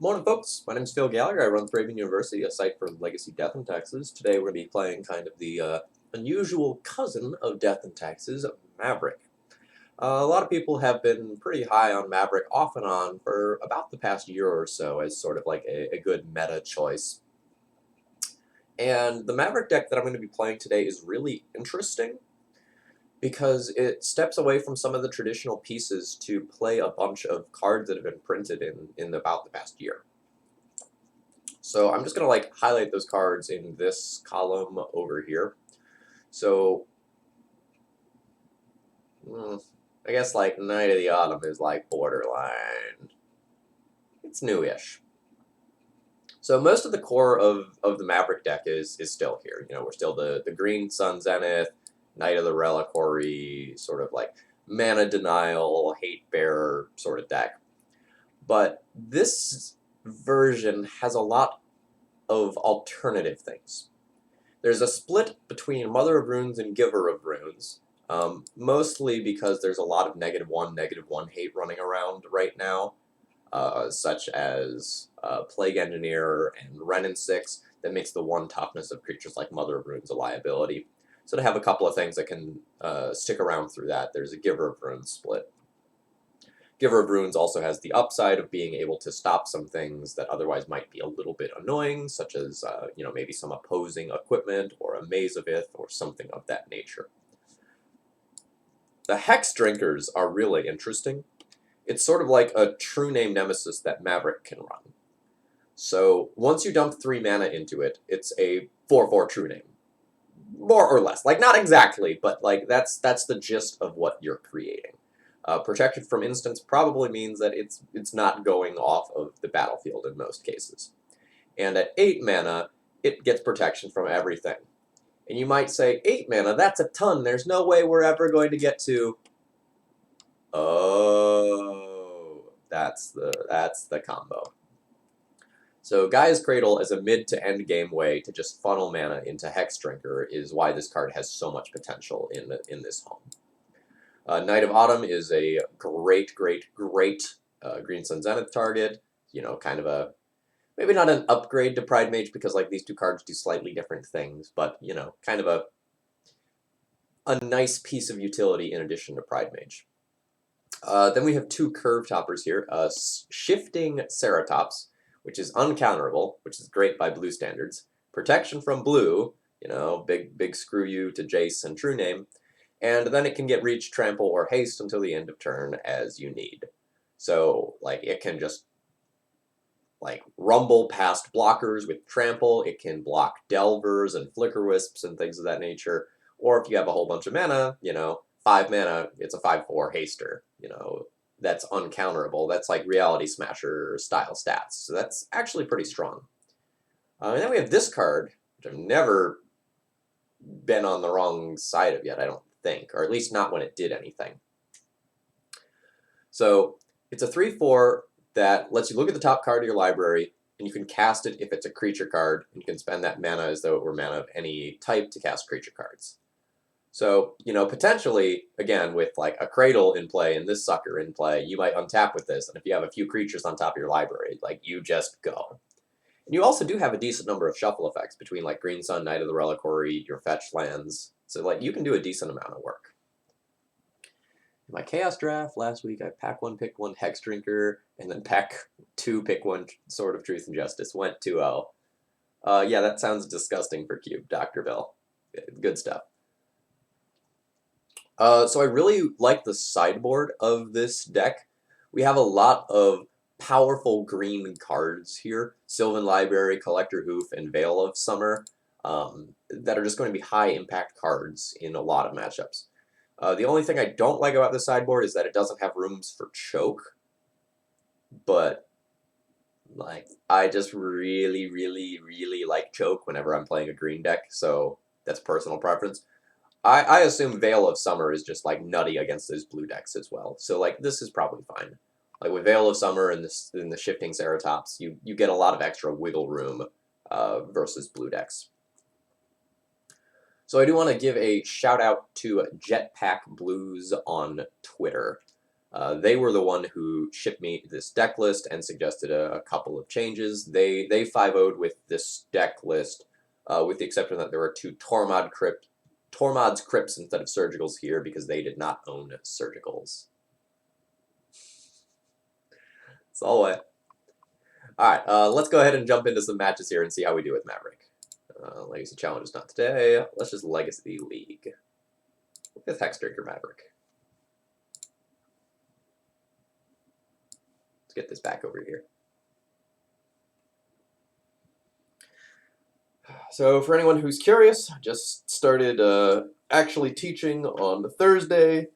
Morning, folks. My name is Phil Gallagher. I run ThrabenU, a site for legacy death and taxes. Today we're going to be playing kind of the unusual cousin of death and taxes, Maverick. A lot of people have been pretty high on Maverick off and on for about the past year or so as sort of like a good meta choice. And the Maverick deck that I'm going to be playing today is really interesting because it steps away from some of the traditional pieces to play a bunch of cards that have been printed in about the past year. So I'm just going to like highlight those cards in this column over here. So I guess like Knight of the Autumn is like borderline. It's newish. So most of the core of the Maverick deck is still here. You know, we're still the Green Sun Zenith, Knight of the Reliquary, sort of like mana denial, hate bearer sort of deck. But this version has a lot of alternative things. There's a split between Mother of Runes and Giver of Runes, mostly because there's a lot of -1 hate running around right now, such as Plague Engineer and Renin 6, that makes the 1 toughness of creatures like Mother of Runes a liability. So to have a couple of things that can stick around through that, there's a Giver of Runes split. Giver of Runes also has the upside of being able to stop some things that otherwise might be a little bit annoying, such as you know, maybe some opposing equipment or a Maze of Ith or something of that nature. The Hexdrinkers are really interesting. It's sort of like a true name nemesis that Maverick can run. So once you dump 3 mana into it, it's a 4/4 true name. More or less. Like, not exactly, but like that's the gist of what you're creating. Protection from instants probably means that it's not going off of the battlefield in most cases. And at 8 mana, it gets protection from everything. And you might say, 8 mana, that's a ton, there's no way we're ever going to get to... Oh, that's the combo. So Gaia's Cradle as a mid to end game way to just funnel mana into Hexdrinker is why this card has so much potential in this home. Knight of Autumn is a great Green Sun Zenith target. You know, kind of a, maybe not an upgrade to Pride Mage because like these two cards do slightly different things, but you know, kind of a nice piece of utility in addition to Pride Mage. Then we have 2 curve toppers here. Shifting Ceratops, which is uncounterable, which is great by blue standards. Protection from blue, you know, big screw you to Jace and True Name. And then it can get reach, trample, or haste until the end of turn as you need. So, like, it can just, like, rumble past blockers with trample. It can block Delvers and Flicker Wisps and things of that nature. Or if you have a whole bunch of mana, you know, 5 mana, it's a 5/4 haster. You know, that's uncounterable. That's like Reality Smasher style stats. So that's actually pretty strong. And then we have this card, which I've never been on the wrong side of yet, I don't think, or at least not when it did anything. So it's a 3/4 that lets you look at the top card of your library, and you can cast it if it's a creature card, and you can spend that mana as though it were mana of any type to cast creature cards. So, you know, potentially, again, with like a Cradle in play and this sucker in play, you might untap with this, and if you have a few creatures on top of your library, like, you just go. And you also do have a decent number of shuffle effects between like Green Sun, Knight of the Reliquary, your fetch lands. So like you can do a decent amount of work. In my Chaos draft last week, I pack 1, pick 1 Hexdrinker, and then pack 2, pick 1 Sword of Truth and Justice. Went 2-0. Yeah, that sounds disgusting for Cube, Dr. Bill. Good stuff. So I really like the sideboard of this deck. We have a lot of powerful green cards here. Sylvan Library, Collector Hoof, and Veil of Summer, that are just going to be high impact cards in a lot of matchups. The only thing I don't like about the sideboard is that it doesn't have rooms for choke. But like, I just really like choke whenever I'm playing a green deck, so that's personal preference. I assume Veil of Summer is just like nutty against those blue decks as well. So like this is probably fine. Like with Veil of Summer and the Shifting Ceratops, you get a lot of extra wiggle room versus blue decks. So I do want to give a shout out to Jetpack Blues on Twitter. They were the one who shipped me this deck list and suggested a couple of changes. They 5-0'd with this deck list, with the exception that there were 2 Tormod's Crypts instead of Surgicals here because they did not own Surgicals. It's all the way. Alright, let's go ahead and jump into some matches here and see how we do with Maverick. Legacy Challenge is not today. Let's just Legacy League with Hexdrinker Maverick. Let's get this back over here. So for anyone who's curious, I just started actually teaching on Thursday.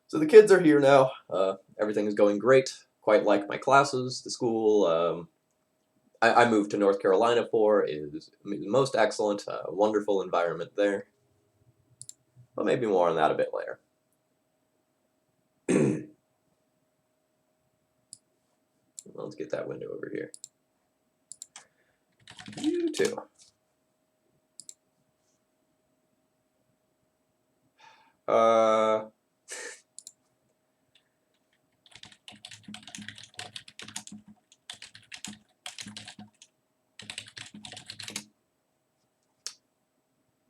So the kids are here now. Everything is going great. Quite like my classes. The school I moved to North Carolina for is most excellent. Wonderful environment there. But maybe more on that a bit later. Let's get that window over here. You too.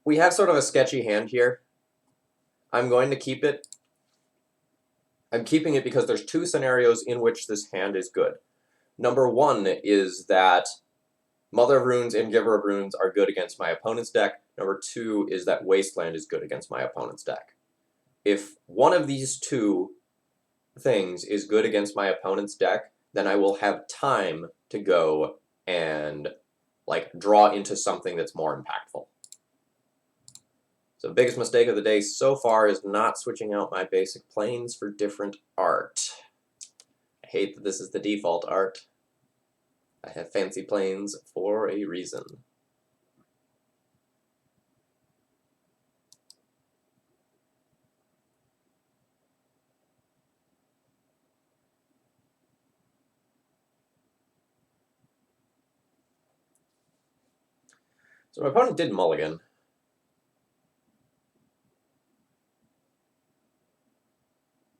We have sort of a sketchy hand here. I'm going to keep it. I'm keeping it because there's 2 scenarios in which this hand is good. Number 1 is that Mother of Runes and Giver of Runes are good against my opponent's deck. Number 2 is that Wasteland is good against my opponent's deck. If one of these 2 things is good against my opponent's deck, then I will have time to go and draw into something that's more impactful. So biggest mistake of the day so far is not switching out my basic planes for different art. I hate that this is the default art. I have fancy planes for a reason. So my opponent did mulligan.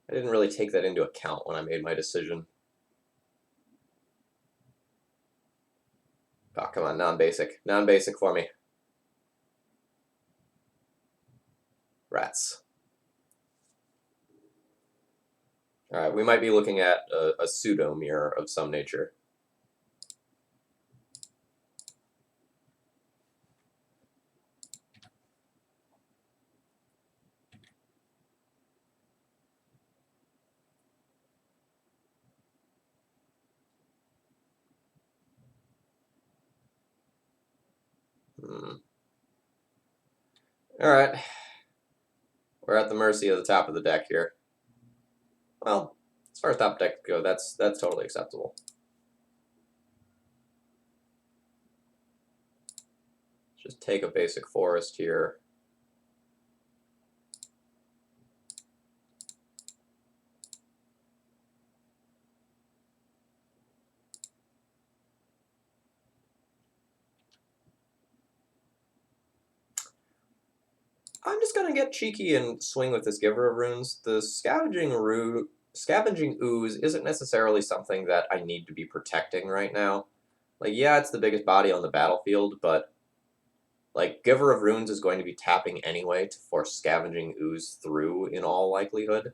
I didn't really take that into account when I made my decision. Oh, come on, non-basic. Non-basic for me. Rats. Alright, we might be looking at a pseudo-mirror of some nature. Alright. We're at the mercy of the top of the deck here. Well, as far as top deck go, that's totally acceptable. Just take a basic forest here. I'm just gonna get cheeky and swing with this Giver of Runes. The Scavenging Ooze isn't necessarily something that I need to be protecting right now. Yeah, it's the biggest body on the battlefield, but Giver of Runes is going to be tapping anyway to force Scavenging Ooze through in all likelihood.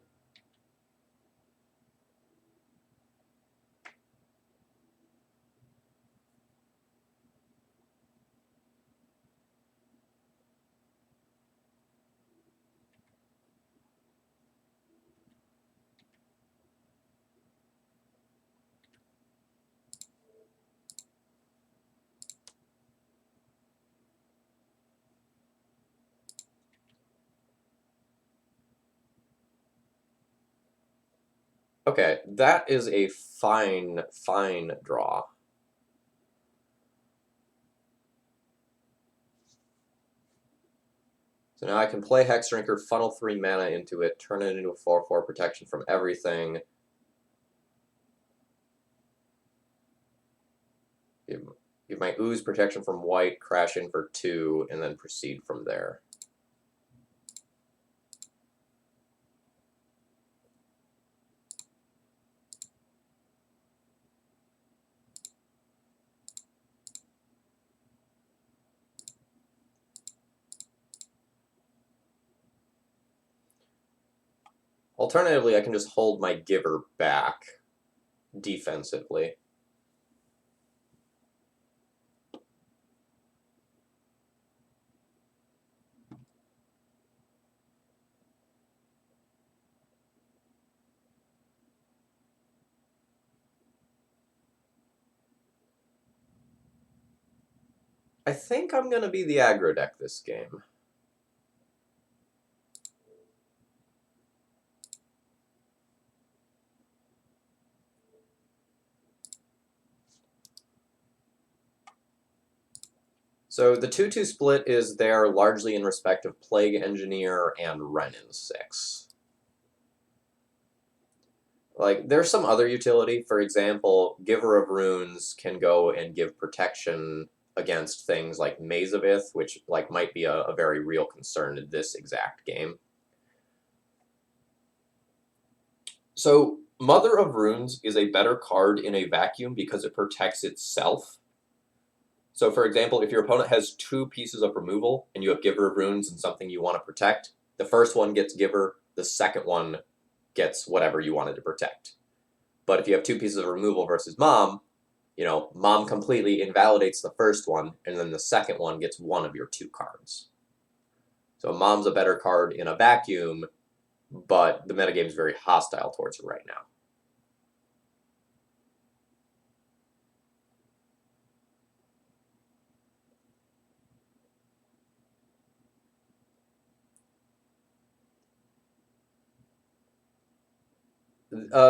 Okay, that is a fine, fine draw. So now I can play Hexdrinker, funnel 3 mana into it, turn it into a 4/4 protection from everything. Give my Ooze protection from white, crash in for 2, and then proceed from there. Alternatively, I can just hold my giver back defensively. I think I'm going to be the aggro deck this game. So the 2-2 split is there largely in respect of Plague Engineer and Wrenn in 6. Like, there's some other utility. For example, Giver of Runes can go and give protection against things like Mazavith, which like might be a very real concern in this exact game. So Mother of Runes is a better card in a vacuum because it protects itself. So for example, if your opponent has 2 pieces of removal and you have Giver of Runes and something you want to protect, the first one gets Giver, the second one gets whatever you wanted to protect. But if you have 2 pieces of removal versus Mom, Mom completely invalidates the first one, and then the second one gets one of your 2 cards. So Mom's a better card in a vacuum, but the metagame is very hostile towards it right now.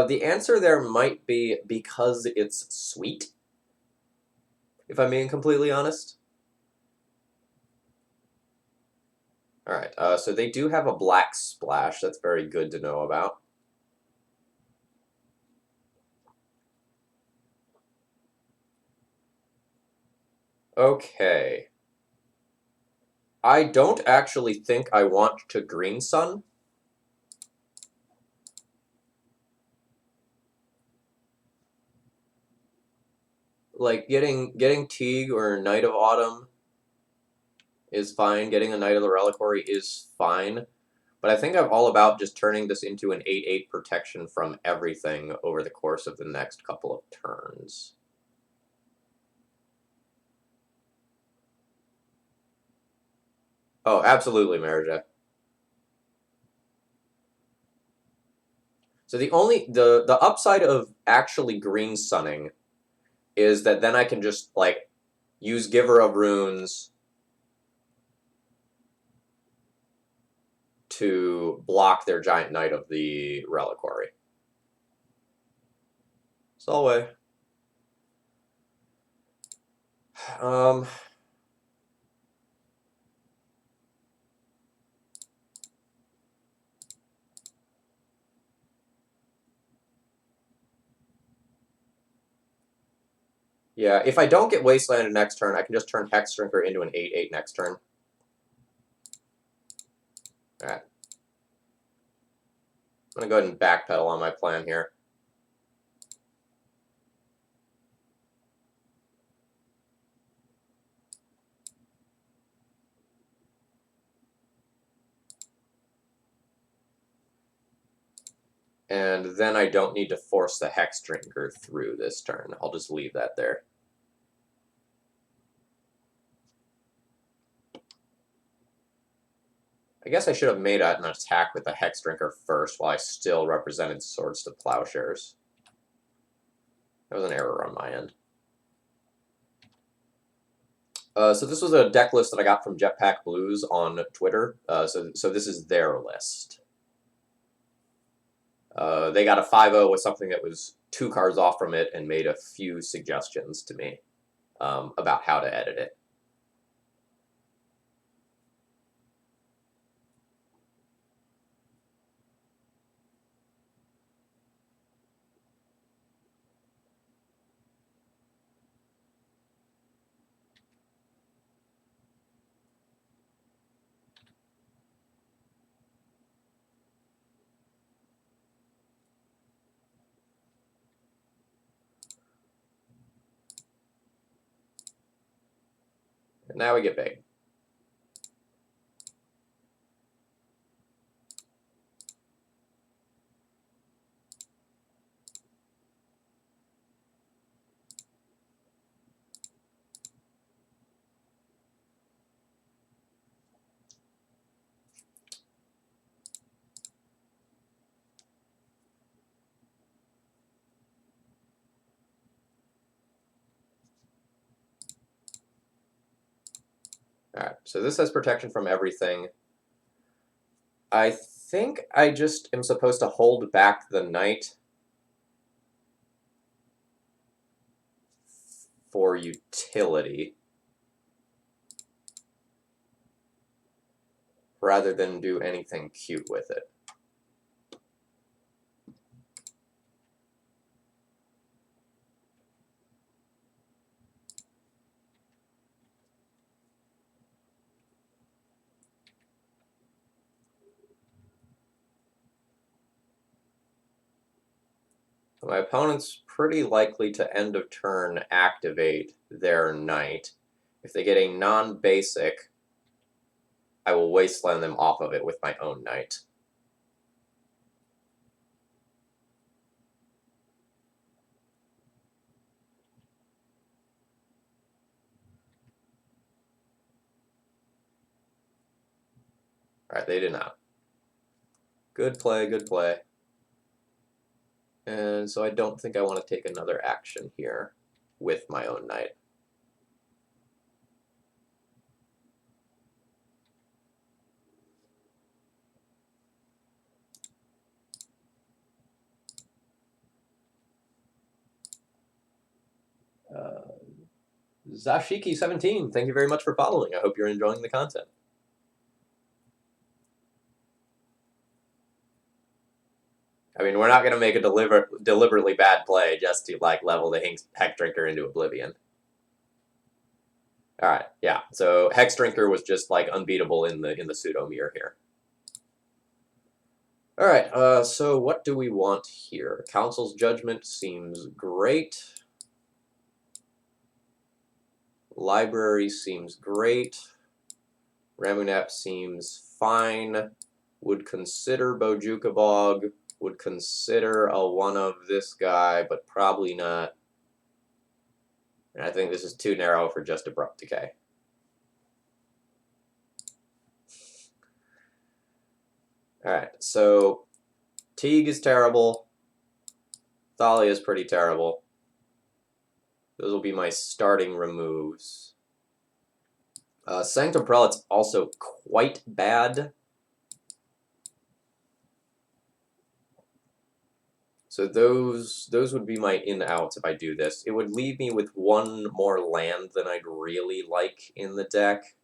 The answer there might be because it's sweet, if I'm being completely honest. Alright, so they do have a black splash. That's very good to know about. Okay. I don't actually think I want to Green Sun. Like, getting Teague or Knight of Autumn is fine. Getting a Knight of the Reliquary is fine. But I think I'm all about just turning this into an 8/8 protection from everything over the course of the next couple of turns. Oh, absolutely, Marija. So the upside of actually green sunning is that then I can just like use Giver of Runes to block their Giant Knight of the Reliquary. Solway. Um, yeah, if I don't get Wastelanded next turn, I can just turn Hexdrinker into an 8/8 next turn. Alright. I'm going to go ahead and backpedal on my plan here. And then I don't need to force the Hexdrinker through this turn. I'll just leave that there. I guess I should have made an attack with the Hexdrinker first while I still represented Swords to Plowshares. That was an error on my end. So this was a deck list that I got from Jetpack Blues on Twitter. So this is their list. They got a 5-0 with something that was 2 cards off from it and made a few suggestions to me about how to edit it. And now we get big. Alright, so this has protection from everything. I think I just am supposed to hold back the knight for utility rather than do anything cute with it. My opponent's pretty likely to end of turn activate their knight. If they get a non-basic, I will wasteland them off of it with my own knight. Alright, they did not. Good play, good play. And so I don't think I want to take another action here with my own knight. Zashiki17, thank you very much for following. I hope you're enjoying the content. I mean, we're not going to make a deliberately bad play just to, like, level the Hexdrinker into oblivion. Alright, yeah. So Hexdrinker was just, like, unbeatable in the pseudo-mirror here. Alright, so what do we want here? Council's Judgment seems great. Library seems great. Ramunap seems fine. Would consider Bojuka Bog. Would consider a one of this guy, but probably not. And I think this is too narrow for just Abrupt Decay. Alright, so Teague is terrible. Thalia is pretty terrible. Those will be my starting removes. Sanctum Prelate's also quite bad. So those would be my in-outs if I do this. It would leave me with one more land than I'd really like in the deck.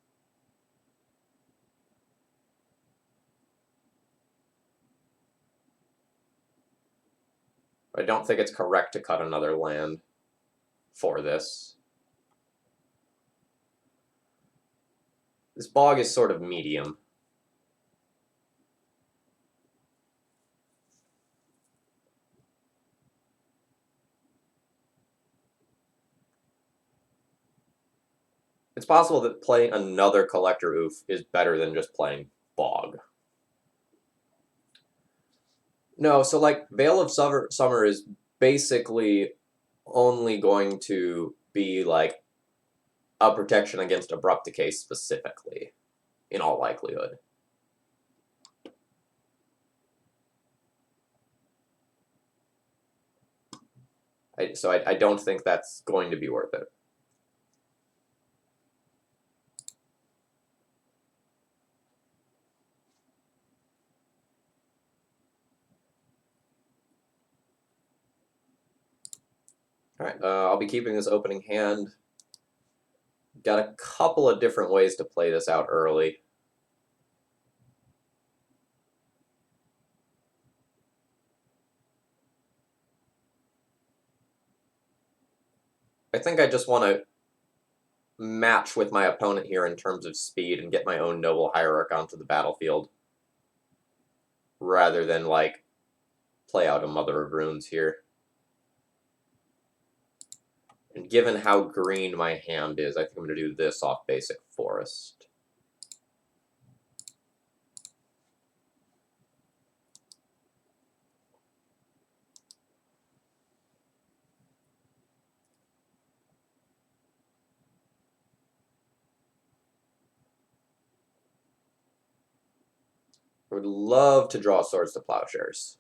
I don't think it's correct to cut another land for this. This bog is sort of medium. It's possible that playing another Collector Oof is better than just playing Bog. No, so like Veil of Summer is basically only going to be like a protection against Abrupt Decay specifically, in all likelihood. So I don't think that's going to be worth it. Alright, I'll be keeping this opening hand. Got a couple of different ways to play this out early. I think I just want to match with my opponent here in terms of speed and get my own Noble Hierarch onto the battlefield, rather than, like, play out a Mother of Runes here. And given how green my hand is, I think I'm going to do this off Basic Forest. I would love to draw Swords to Plowshares.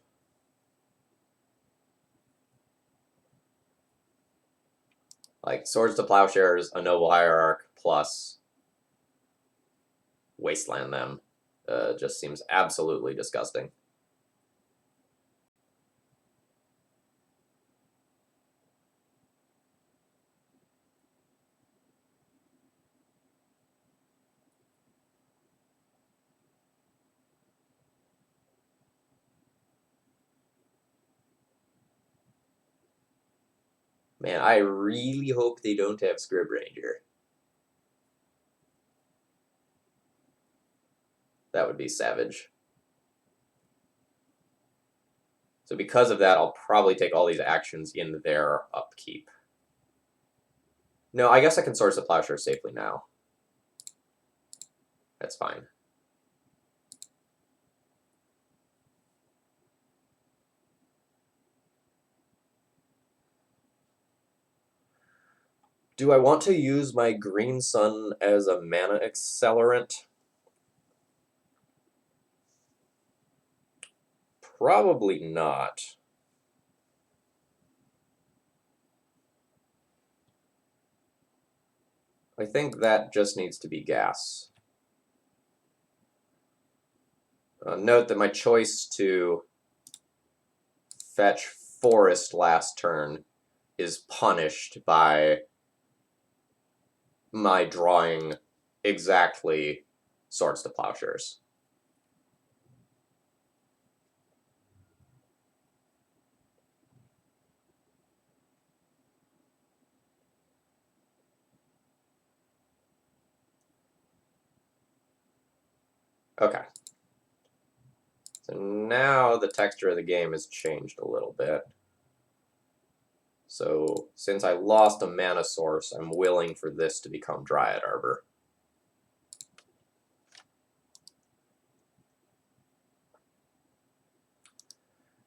Like, Swords to Plowshares, a Noble Hierarch, plus wasteland them. Just seems absolutely disgusting. Man, I really hope they don't have Scrib Ranger. That would be savage. So because of that, I'll probably take all these actions in their upkeep. No, I guess I can source the Plowshare safely now. That's fine. Do I want to use my Green Sun as a mana accelerant? Probably not. I think that just needs to be gas. Note that my choice to fetch Forest last turn is punished by my drawing exactly Swords to Plowshares. Okay. So now the texture of the game has changed a little bit. So since I lost a mana source, I'm willing for this to become Dryad Arbor.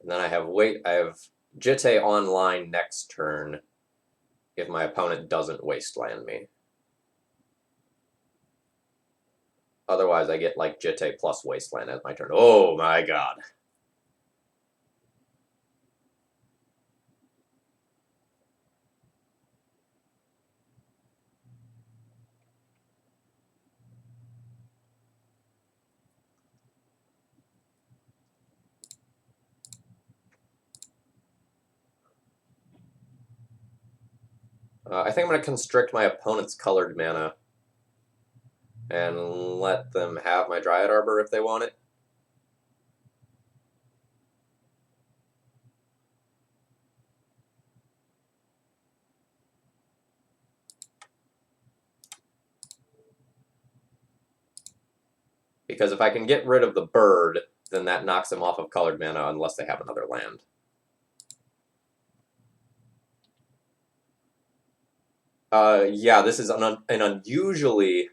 And then I have Jitte online next turn if my opponent doesn't wasteland me. Otherwise, I get like Jitte plus wasteland at my turn. Oh my god. I think I'm going to constrict my opponent's colored mana and let them have my Dryad Arbor if they want it. Because if I can get rid of the bird, then that knocks them off of colored mana unless they have another land. Yeah, this is an unusually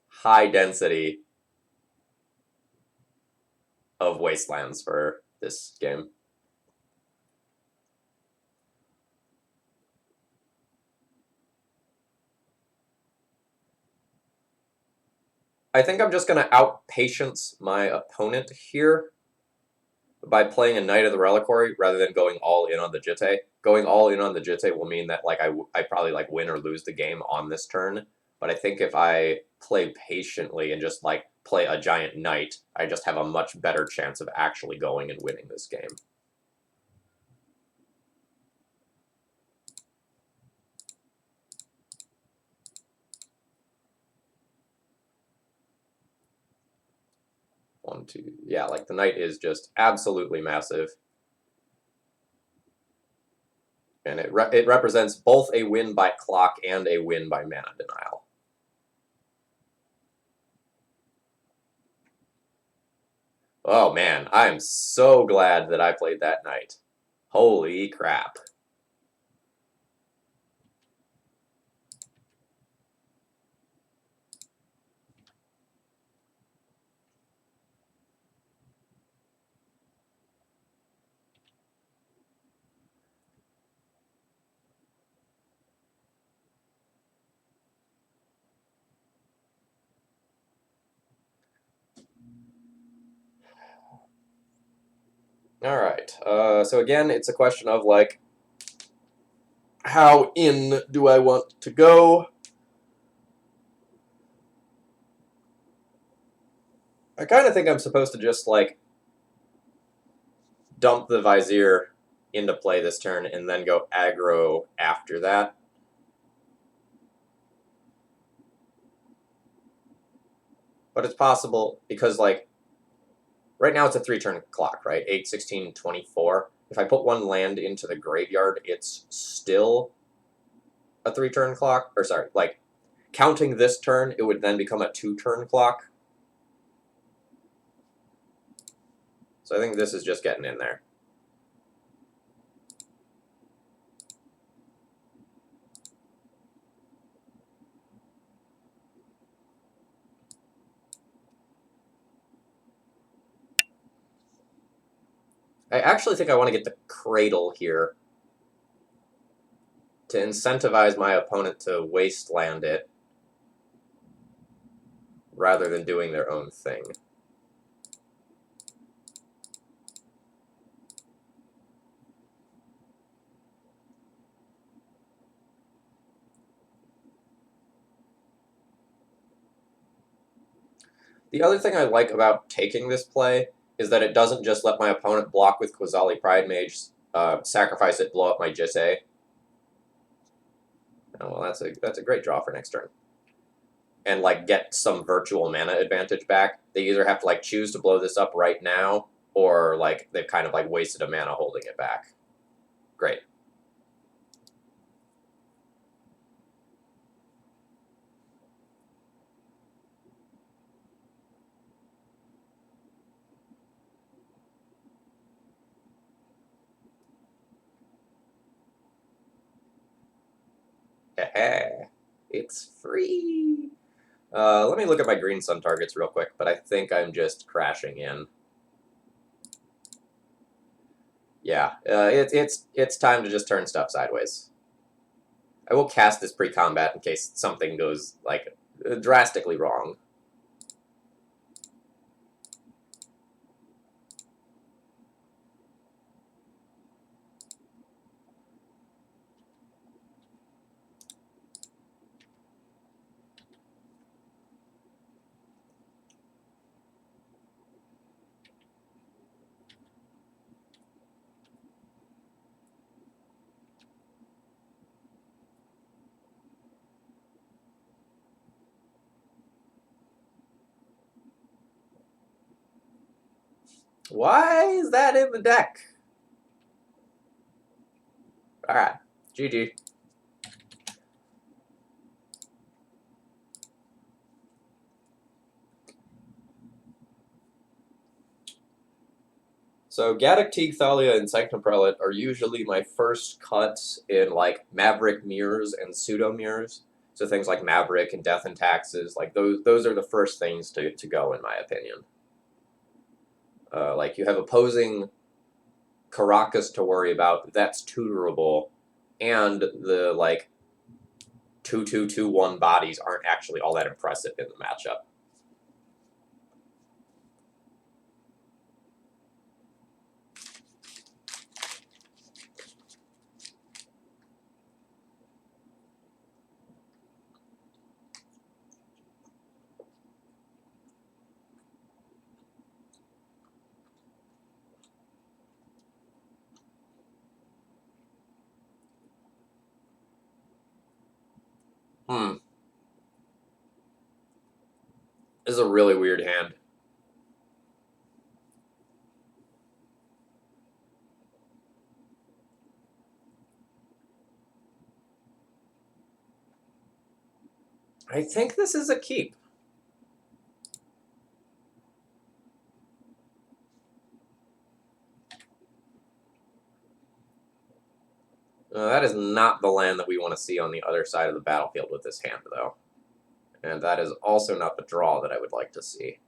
high density of wastelands for this game. I think I'm just going to outpatience my opponent here by playing a Knight of the Reliquary rather than going all in on the Jitte. Going all in on the Jitte will mean that like I probably like win or lose the game on this turn. But I think if I play patiently and just like play a giant knight, I just have a much better chance of actually going and winning this game. One, two, yeah, like the knight is just absolutely massive. And it represents both a win by clock and a win by mana denial. Oh man, I am so glad that I played that knight. Holy crap. Alright, so again, it's a question of, like, how in do I want to go? I kind of think I'm supposed to just, like, dump the Vizier into play this turn and then go aggro after that. But it's possible because, like, right now it's a 3-turn clock, right? 8, 16, 24. If I put one land into the graveyard, it's still a 3-turn clock. Or, sorry, like, counting this turn, it would then become a 2-turn clock. So I think this is just getting in there. I actually think I want to get the Cradle here to incentivize my opponent to wasteland it rather than doing their own thing. The other thing I like about taking this play is that it doesn't just let my opponent block with Quasali Pride Mage, sacrifice it, blow up my Jisei. Oh, well, that's a great draw for next turn. And, like, get some virtual mana advantage back. They either have to, like, choose to blow this up right now, or, like, they've kind of, like, wasted a mana holding it back. Great. It's free. Let me look at my green sun targets real quick, but I think I'm just crashing in. Yeah, it's time to just turn stuff sideways. I will cast this pre-combat in case something goes, like, drastically wrong. Why is that in the deck? Alright, GG. So Gaddock, Teague, Thalia, and Sanctum Prelate are usually my first cuts in, like, Maverick mirrors and pseudo mirrors. So things like Maverick and Death and Taxes, like, those are the first things to go, in my opinion. Like, you have opposing Caracas to worry about, that's tutorable, and the, like, 2-2-2-1 bodies aren't actually all that impressive in the matchup. This is a really weird hand. I think this is a keep. That is not the land that we want to see on the other side of the battlefield with this hand, though. And that is also not the draw that I would like to see.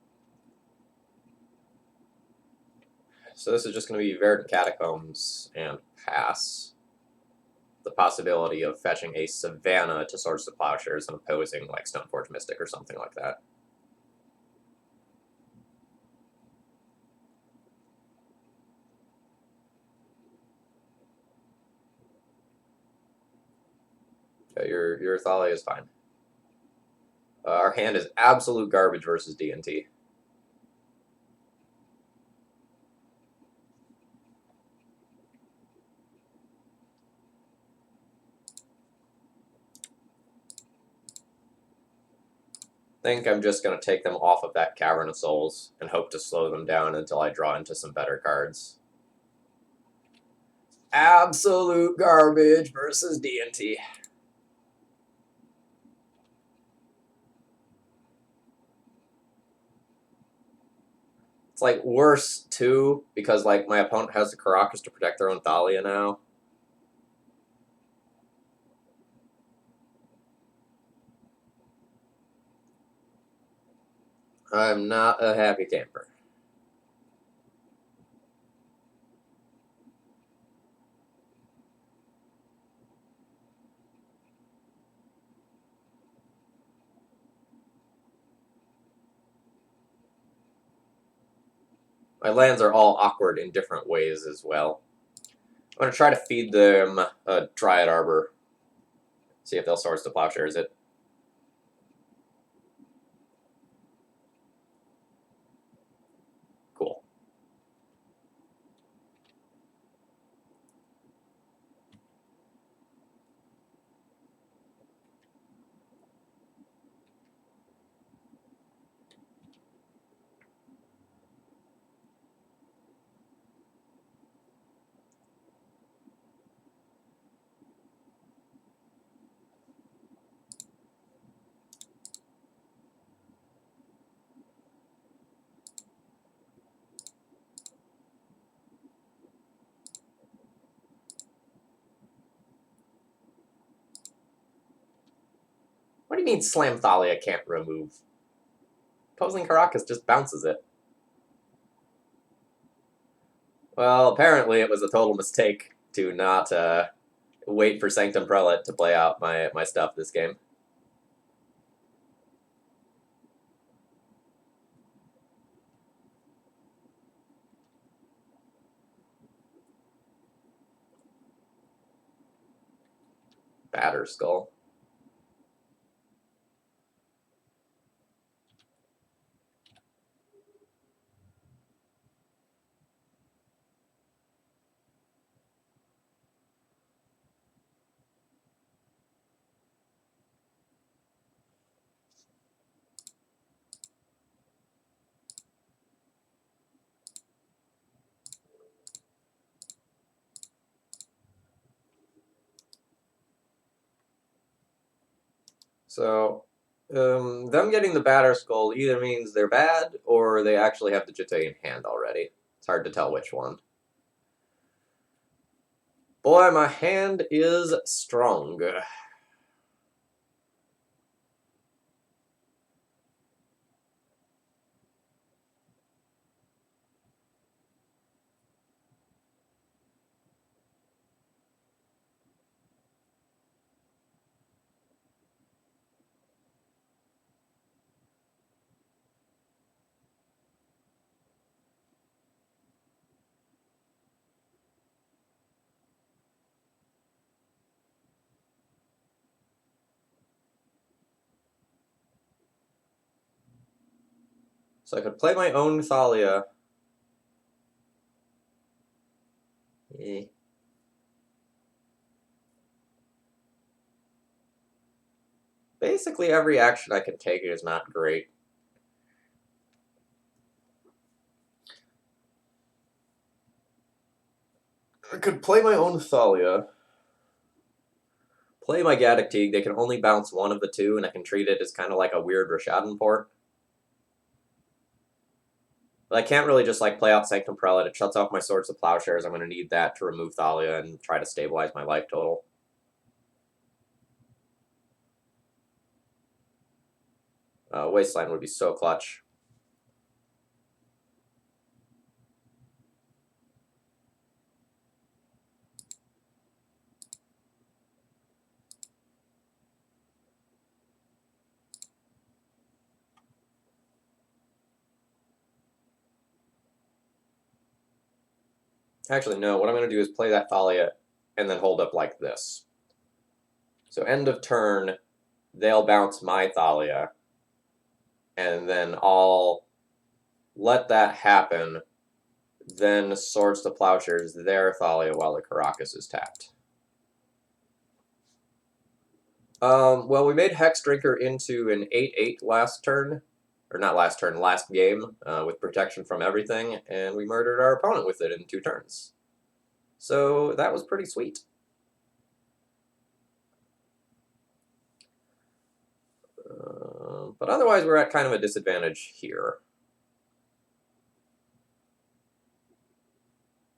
So this is just going to be Verdant Catacombs and pass. The possibility of fetching a Savannah to Swords to Plowshares and opposing, like, Stoneforge Mystic or something like that. Yeah, your Thalia is fine. Our hand is absolute garbage versus D&T. think I'm just going to take them off of that Cavern of Souls and hope to slow them down until I draw into some better cards. Absolute garbage versus D&T. It's like worse too because like my opponent has the Caracas to protect their own Thalia now. I'm not a happy camper. My lands are all awkward in different ways as well. I'm going to try to feed them a Dryad Arbor. See if they'll Swords to Plowshares it. Cool. What do you mean Slam Thalia can't remove? Opposing Caracas just bounces it. Well, apparently it was a total mistake to not wait for Sanctum Prelate to play out my stuff this game. Batter Skull. So, them getting the Batter Skull either means they're bad or they actually have the Jitte in hand already. It's hard to tell which one. Boy, my hand is strong. So I could play my own Thalia. Basically, every action I can take is not great. I could play my own Thalia. Play my Gaddock Teague. They can only bounce one of the two, and I can treat it as kind of like a weird Rashadan port. But I can't really just like play out Sanctum Prelate. It shuts off my Swords to Plowshares. I'm going to need that to remove Thalia and try to stabilize my life total. Wasteland would be so clutch. Actually, no. What I'm going to do is play that Thalia and then hold up like this. So end of turn, they'll bounce my Thalia, and then I'll let that happen, then Swords to Plowshares their Thalia while the Caracas is tapped. Well, we made Hexdrinker into an 8/8 last turn. Or not last turn, last game, with protection from everything, and we murdered our opponent with it in 2 turns. So that was pretty sweet. But otherwise, we're at kind of a disadvantage here.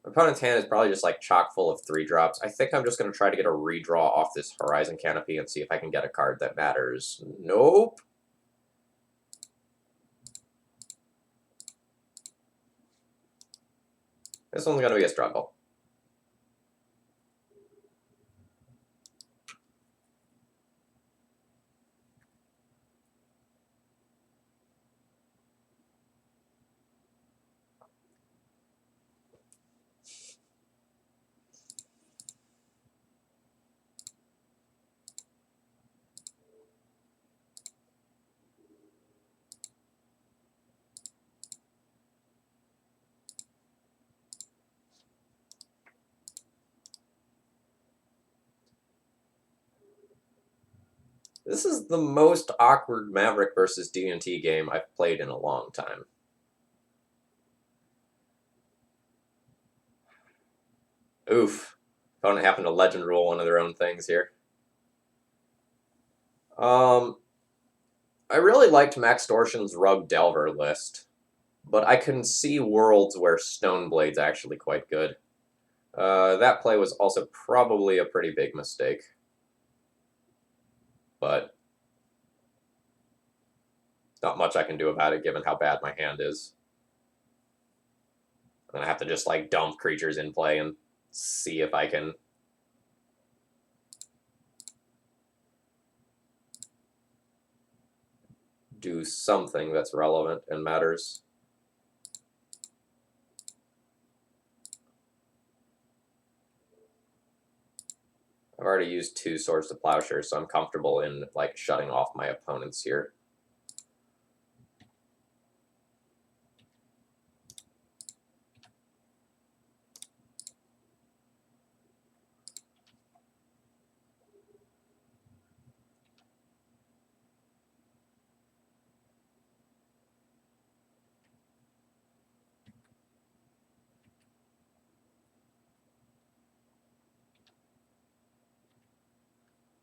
My opponent's hand is probably just like chock full of 3-drops. I think I'm just going to try to get a redraw off this Horizon Canopy and see if I can get a card that matters. Nope. This one's going to be a struggle. This is the most awkward Maverick versus D&T game I've played in a long time. Oof. Opponent happened to legend rule one of their own things here. I really liked Max Dorshan's Rug Delver list, but I can see worlds where Stoneblade's actually quite good. That play was also probably a pretty big mistake. But not much I can do about it given how bad my hand is. I'm going to have to just like dump creatures in play and see if I can do something that's relevant and matters. I've already used 2 Swords to Plowshare, so I'm comfortable in like shutting off my opponents here.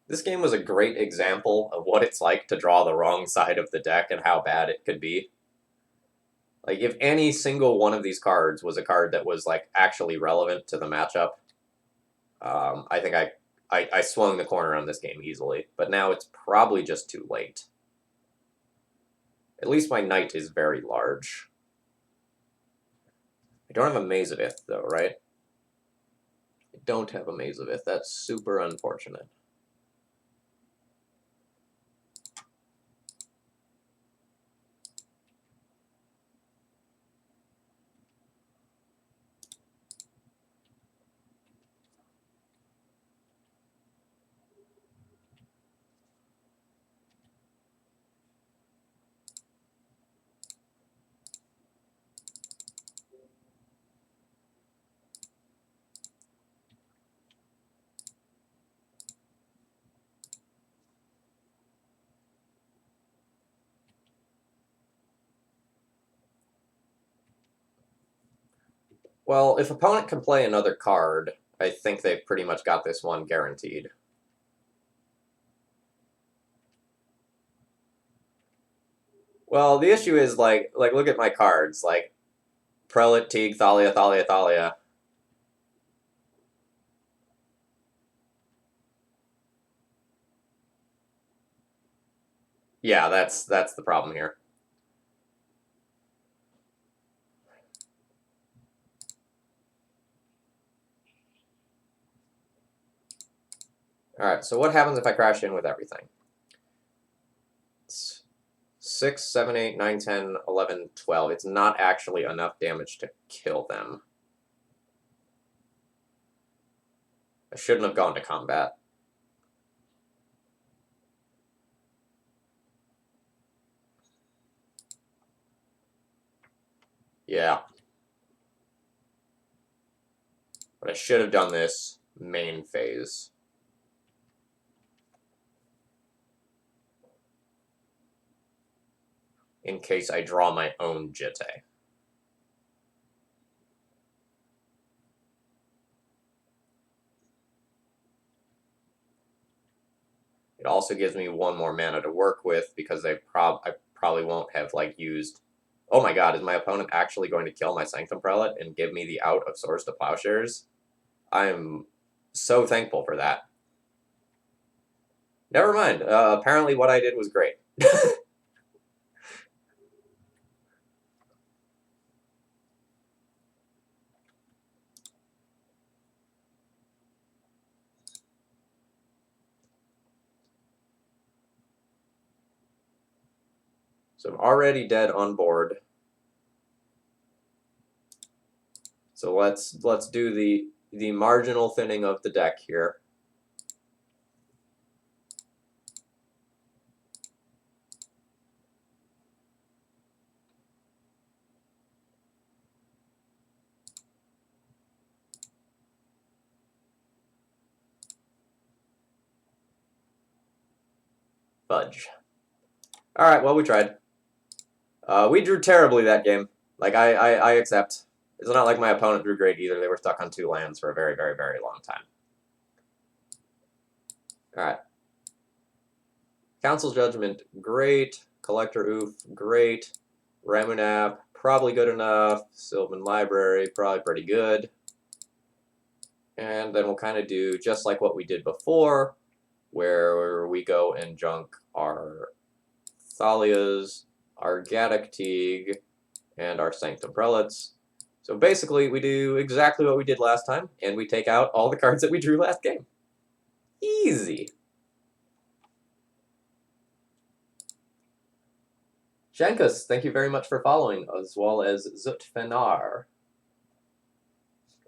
This game was a great example of what it's like to draw the wrong side of the deck and how bad it could be. Like, if any single one of these cards was a card that was, like, actually relevant to the matchup, I think I swung the corner on this game easily. But now it's probably just too late. At least my knight is very large. I don't have a Maze of Ith, though, right? I don't have a Maze of Ith. That's super unfortunate. Well, if opponent can play another card, I think they've pretty much got this one guaranteed. Well, the issue is, like look at my cards. Like, Prelate, Teague, Thalia, Thalia, Thalia. Yeah, that's the problem here. Alright, so what happens if I crash in with everything? It's 6, 7, 8, 9, 10, 11, 12. It's not actually enough damage to kill them. I shouldn't have gone to combat. Yeah. But I should have done this main phase. in case I draw my own Jitte. It also gives me one more mana to work with because I probably won't have like used. Oh my god, is my opponent actually going to kill my Sanctum Prelate and give me the out of Swords to Plowshares? I'm so thankful for that. Never mind. Apparently what I did was great. So I'm already dead on board. So let's do the marginal thinning of the deck here. Fudge. All right, well, we tried. We drew terribly that game. Like, I accept. It's not like my opponent drew great either. They were stuck on 2 lands for a very, very, very long time. All right. Council's Judgment, great. Collector Oof, great. Ramunap, probably good enough. Sylvan Library, probably pretty good. And then we'll kind of do just like what we did before, where we go and junk our Thalias, our Gaddock Teague, and our Sanctum Prelates. So basically, we do exactly what we did last time, and we take out all the cards that we drew last game. Easy. Shankus, thank you very much for following, as well as Zutfenar.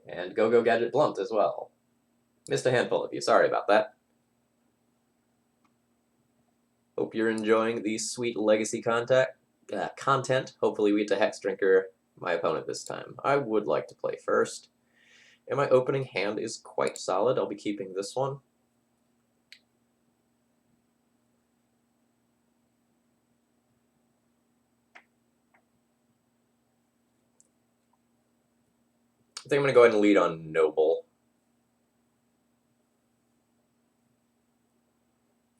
And Go Gadget Blunt as well. Missed a handful of you, sorry about that. Hope you're enjoying the sweet legacy content. Hopefully we get to Hexdrinker, my opponent this time. I would like to play first. And my opening hand is quite solid. I'll be keeping this one. I think I'm going to go ahead and lead on Noble.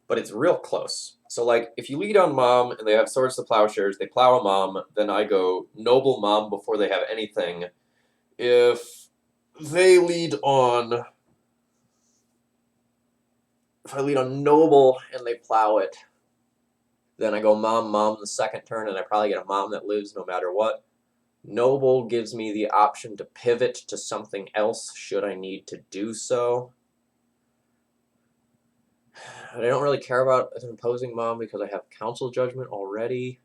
But it's real close. So, like, if you lead on Mom and they have Swords to Plowshares, they plow a Mom, then I go Noble Mom before they have anything. If they lead on... If I lead on Noble and they plow it, then I go Mom the second turn, and I probably get a Mom that lives no matter what. Noble gives me the option to pivot to something else should I need to do so. I don't really care about an imposing Mom because I have Council Judgment already.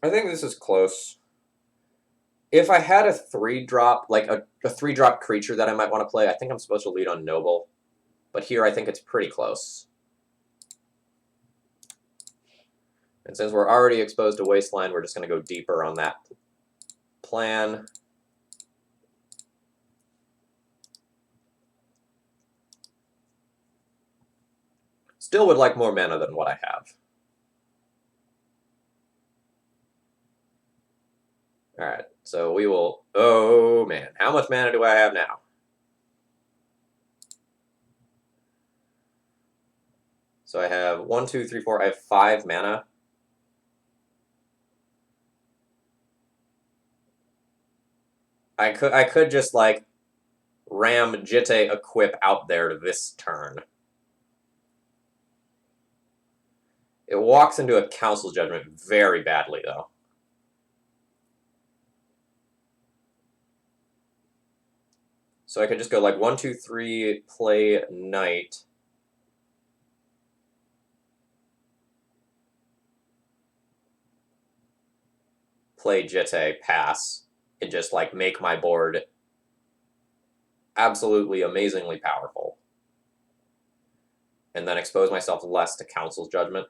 I think this is close. If I had a 3-drop, like a 3-drop creature that I might want to play, I think I'm supposed to lead on Noble. But here I think it's pretty close. And since we're already exposed to Wasteland, we're just going to go deeper on that plan. Still would like more mana than what I have. Alright, so we will... Oh, man. How much mana do I have now? So I have 1, 2, 3, 4. I have 5 mana. I could just, like, ram Jitte Equip out there this turn. It walks into a Council Judgment very badly, though. So I could just go like 1, 2, 3, play Knight. Play Jitte, pass, and just like make my board absolutely amazingly powerful. And then expose myself less to Council's Judgment.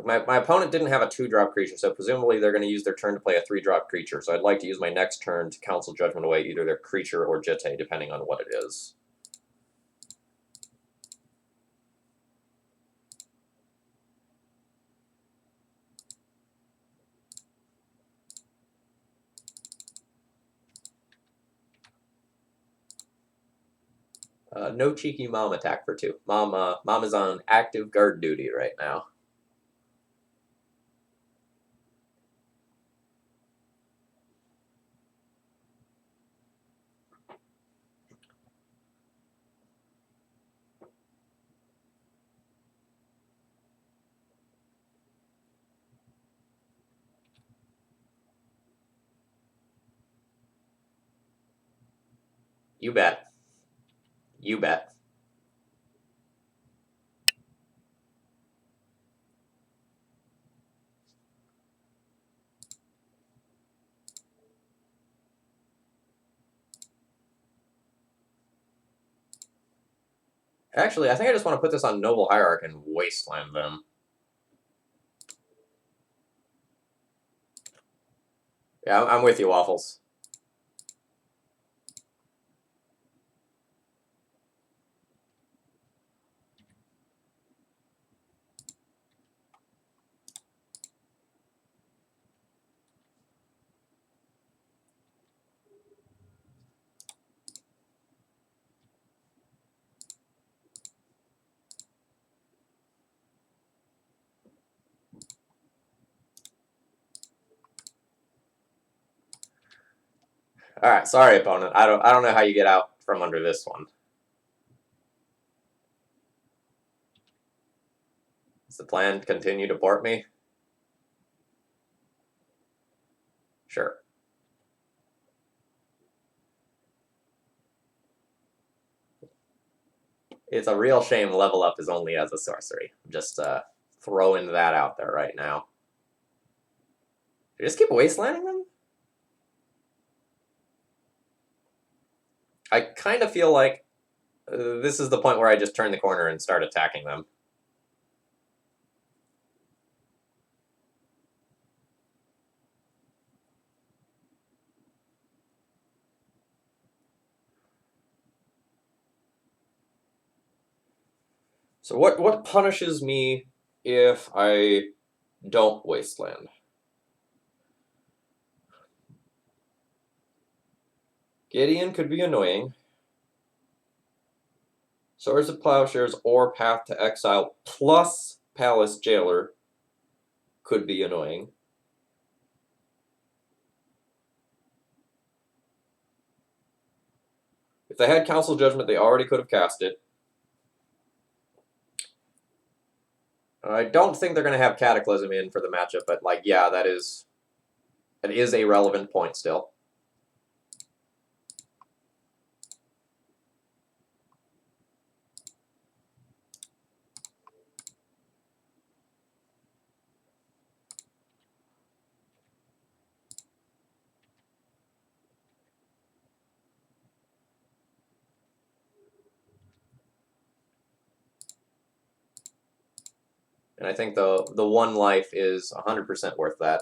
my opponent didn't have a 2-drop creature, so presumably they're going to use their turn to play a 3-drop creature. So I'd like to use my next turn to Council Judgment away either their creature or Jitte, depending on what it is. No cheeky mom attack for 2. Mom is on active guard duty right now. You bet. You bet. Actually, I think I just want to put this on Noble Hierarch and wasteland them. Yeah, I'm with you, Waffles. All right, sorry, opponent. I don't know how you get out from under this one. Is the plan to continue to port me? Sure. It's a real shame level up is only as a sorcery. I'm just throwing that out there right now. Do you just keep wastelanding them? I kind of feel like this is the point where I just turn the corner and start attacking them. So what punishes me if I don't wasteland? Gideon could be annoying. Swords of Plowshares or Path to Exile plus Palace Jailer could be annoying. If they had Council Judgment, they already could have cast it. I don't think they're going to have Cataclysm in for the matchup, but, like, yeah, that is a relevant point still. And I think the 1 life is 100% worth that.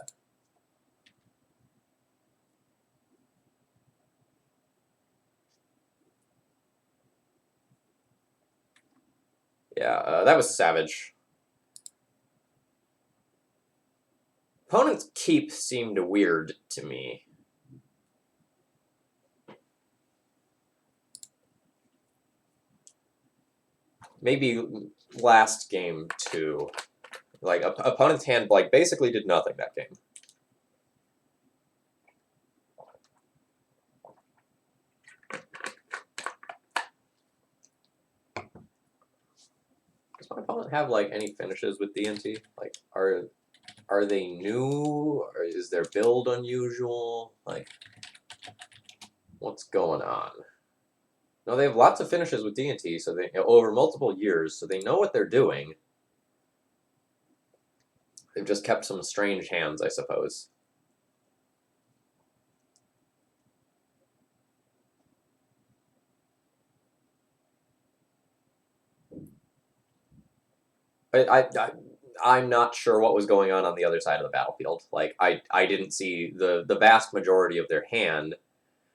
Yeah, that was savage. Opponent's keep seemed weird to me. Maybe last game, too. Like, opponent's hand, like, basically did nothing that game. Does my opponent have, like, any finishes with DNT? Like, are they new? Or is their build unusual? Like, what's going on? No, they have lots of finishes with DNT, so they over multiple years, so they know what they're doing. They've just kept some strange hands, I suppose. I'm not sure what was going on the other side of the battlefield. Like, I didn't see the vast majority of their hand,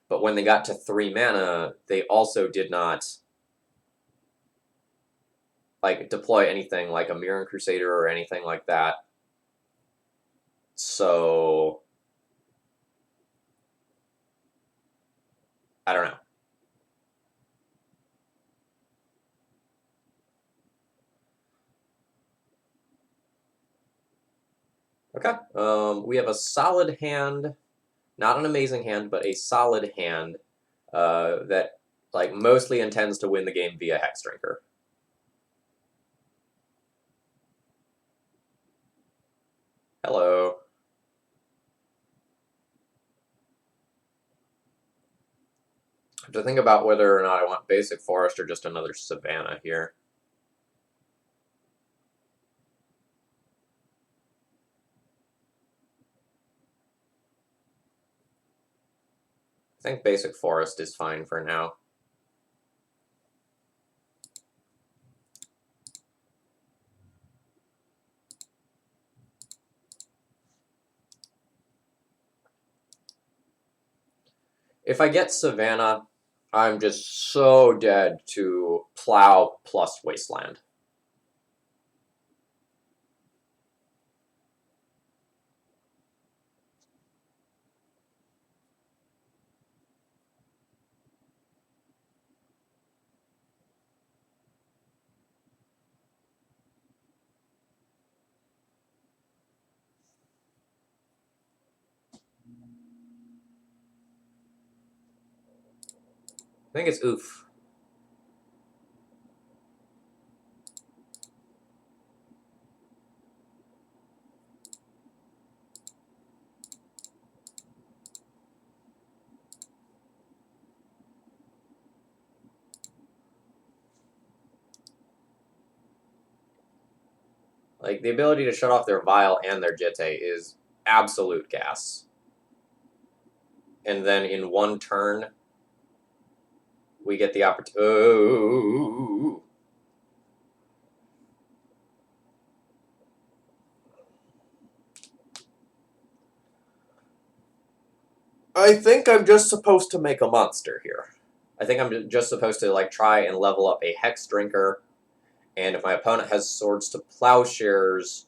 but when they got to 3 mana, they also did not, like, deploy anything like a Mirran Crusader or anything like that. So, I don't know. Okay. We have a solid hand, not an amazing hand, but a solid hand that like mostly intends to win the game via Hexdrinker. Hello. I have to think about whether or not I want basic forest or just another savanna here. I think basic forest is fine for now. If I get savanna, I'm just so dead to plow plus wasteland. I think it's oof. Like, the ability to shut off their Vial and their Jitte is absolute gas. And then in one turn, we get the opportunity. Oh. I think I'm just supposed to make a monster here. I think I'm just supposed to like try and level up a Hexdrinker, and if my opponent has Swords to Plowshares,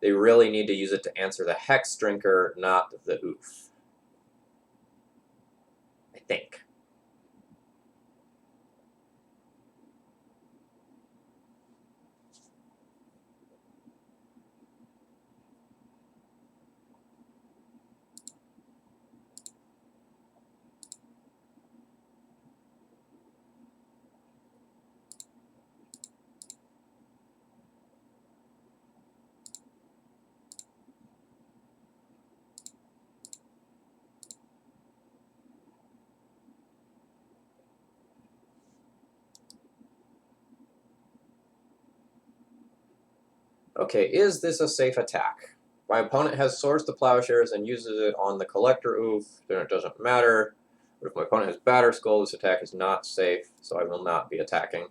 they really need to use it to answer the Hexdrinker, not the oof. I think. Okay, is this a safe attack? My opponent has Swords to Plowshares and uses it on the Collector Oof, then it doesn't matter. But if my opponent has Batterskull, this attack is not safe, so I will not be attacking.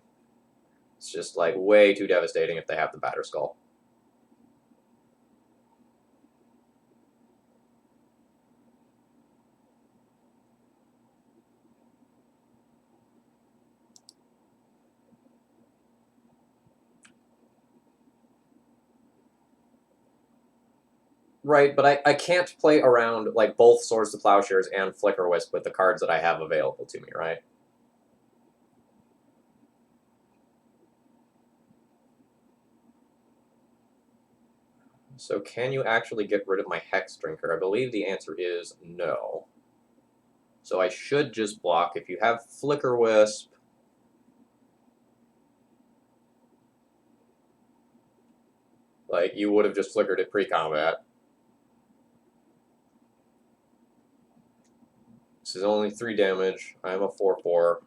It's just like way too devastating if they have the Batterskull. Right, but I can't play around like both Swords to Plowshares and Flicker Wisp with the cards that I have available to me, right? So can you actually get rid of my Hexdrinker? I believe the answer is no. So I should just block. If you have Flicker Wisp, like, you would have just flickered it pre-combat. This is only 3 damage. I am a 4/4.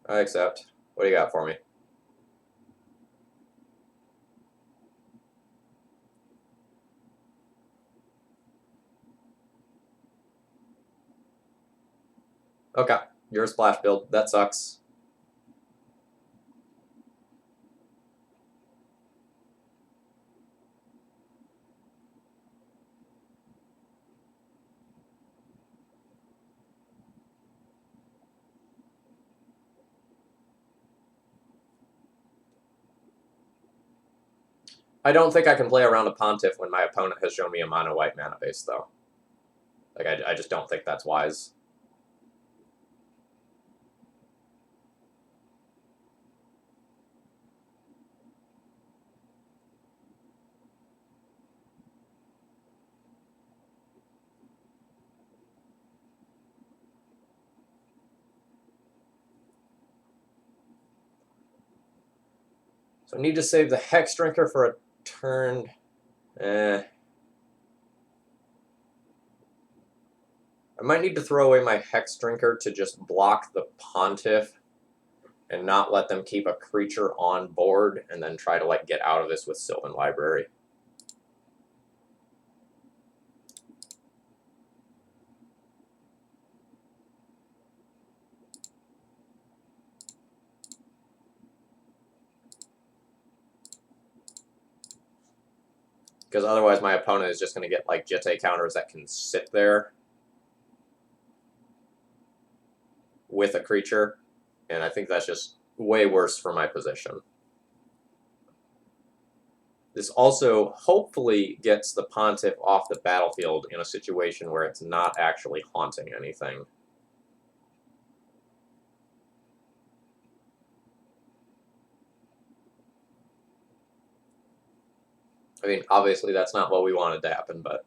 I accept. What do you got for me? Okay. You're a splash build. That sucks. I don't think I can play around a Pontiff when my opponent has shown me a mono white mana base, though. Like, I just don't think that's wise. So I need to save the Hexdrinker for a turn. I might need to throw away my Hexdrinker to just block the Pontiff and not let them keep a creature on board, and then try to like get out of this with Sylvan Library. Because otherwise my opponent is just going to get like Jitte counters that can sit there with a creature, and I think that's just way worse for my position. This also hopefully gets the Pontiff off the battlefield in a situation where it's not actually haunting anything. I mean, obviously that's not what we wanted to happen, but...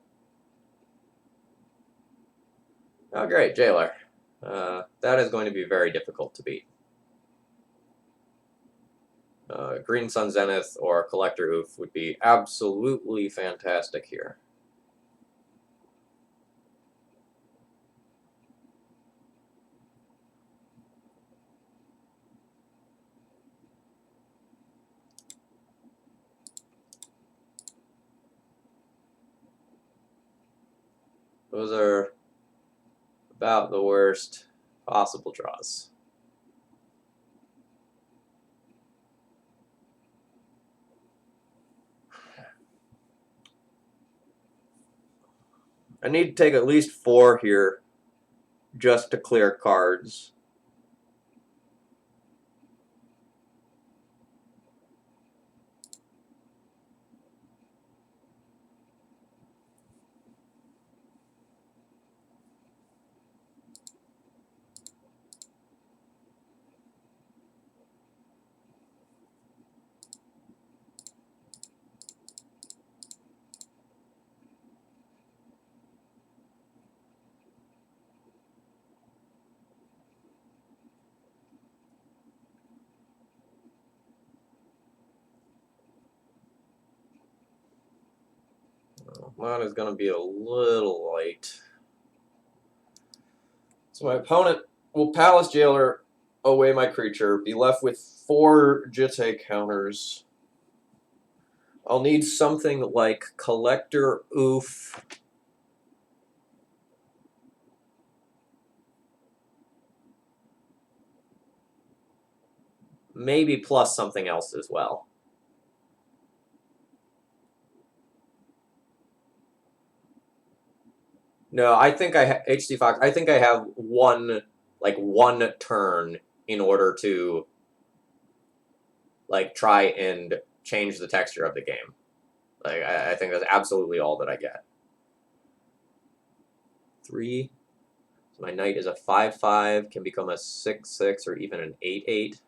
Oh, great, Jailer. That is going to be very difficult to beat. Green Sun Zenith or Collector Oof would be absolutely fantastic here. Those are about the worst possible draws. I need to take at least 4 here just to clear cards. Mine is going to be a little light. So my opponent will Palace Jailer away my creature, be left with 4 Jitte counters. I'll need something like Collector Oof. Maybe plus something else as well. No, I think HC Fox. I think I have one turn in order to like try and change the texture of the game. Like I think that's absolutely all that I get. 3. So my knight is a 5/5, can become a 6/6 or even an 8/8.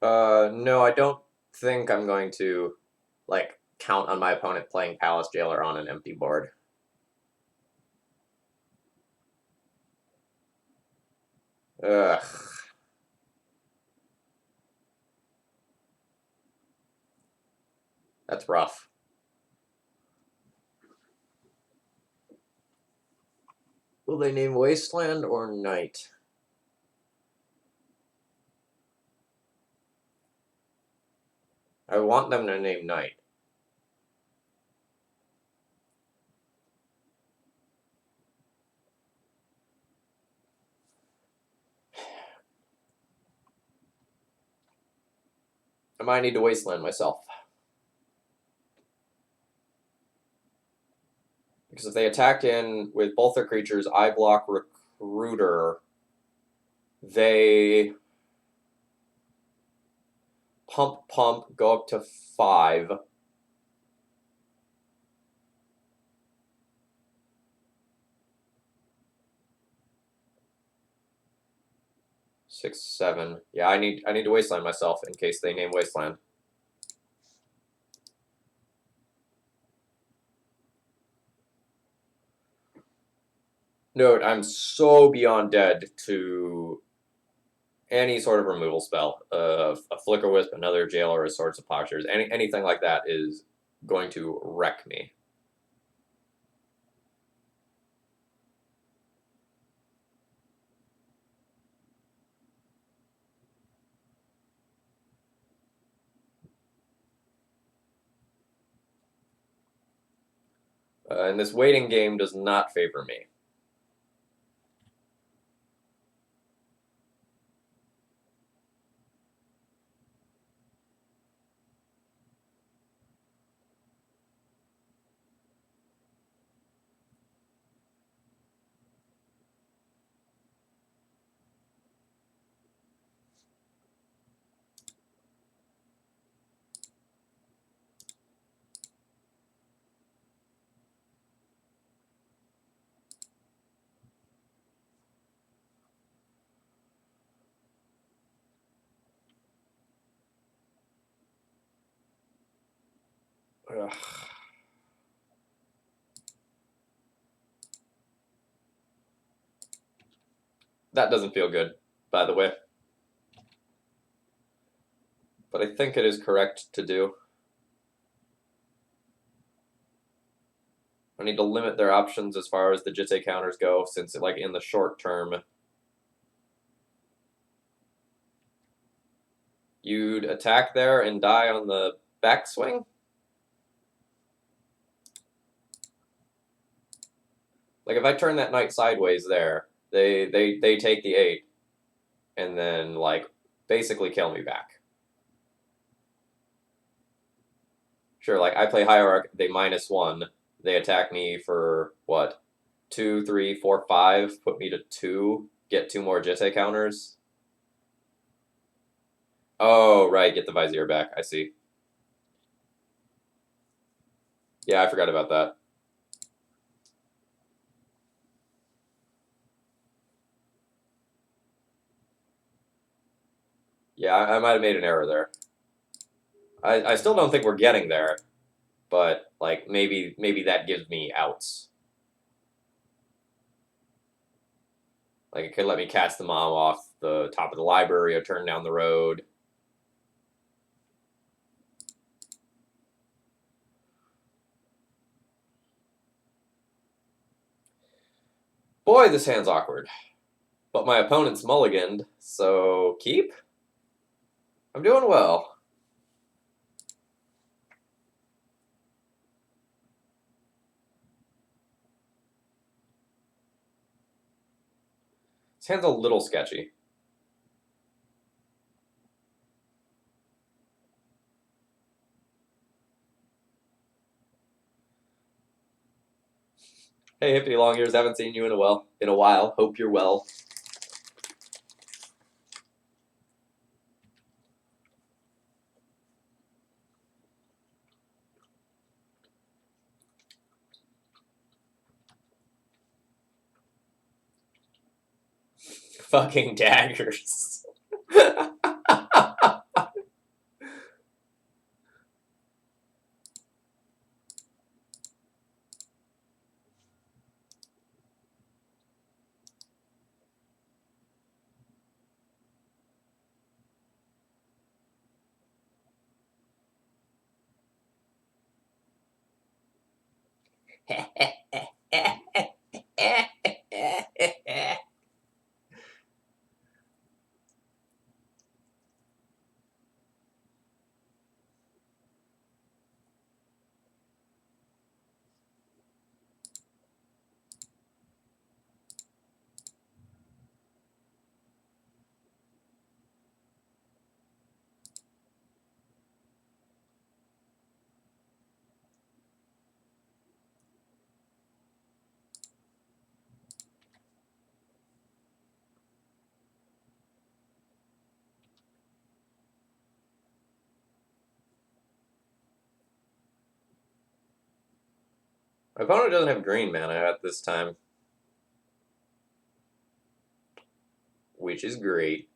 No, I don't think I'm going to, like, count on my opponent playing Palace Jailer on an empty board. Ugh. That's rough. Will they name Wasteland or Night? I want them to name Night. I might need to Wasteland myself. Because if they attack in with both their creatures, I block Recruiter, they pump, go up to 5. Six, 7. Yeah, I need to Wasteland myself in case they name Wasteland. Note, I'm so beyond dead to any sort of removal spell. A Flicker Wisp, another Jailer, a Swords of Plowshares, anything like that is going to wreck me. And this waiting game does not favor me. Ugh. That doesn't feel good, by the way. But I think it is correct to do. I need to limit their options as far as the Jitte counters go, since, like, in the short term, you'd attack there and die on the backswing? Like, if I turn that knight sideways there, they take the 8, and then, like, basically kill me back. Sure, like, I play Hierarch, they -1, they attack me for, what, 2, 3, 4, 5, put me to 2, get 2 more Jitte counters. Oh, right, get the Vizier back, I see. Yeah, I forgot about that. Yeah, I might have made an error there. I still don't think we're getting there, but, like, maybe that gives me outs. Like, it could let me catch the mom off the top of the library or turn down the road. Boy, this hand's awkward. But my opponent's mulliganed, so keep? I'm doing well. This hand's a little sketchy. Hey, Hippity Long Ears, haven't seen you in a while. Hope you're well. Fucking daggers. My opponent doesn't have green mana at this time, which is great.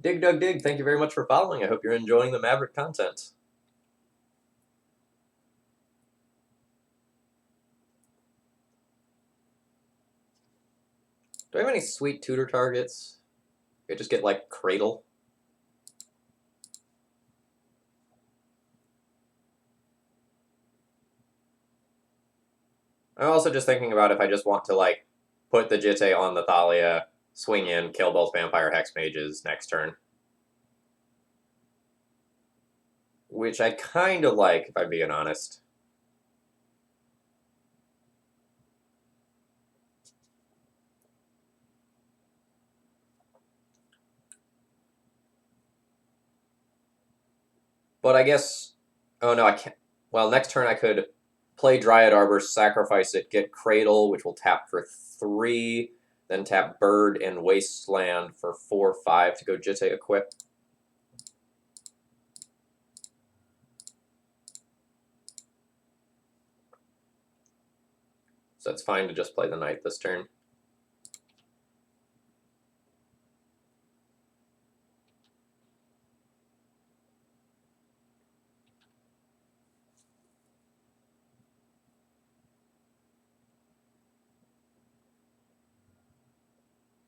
Dig Dug Dig, thank you very much for following. I hope you're enjoying the Maverick content. Do I have any sweet tutor targets? I just get like Cradle. I'm also just thinking about if I just want to like put the Jitte on the Thalia, swing in, kill both Vampire Hex Mages next turn. Which I kind of like, if I'm being honest. But I guess... Oh no, I can't... Well, next turn I could play Dryad Arbor, sacrifice it, get Cradle, which will tap for 3, then tap Bird and Wasteland for 4/5 to go Jitte equip. So it's fine to just play the Knight this turn.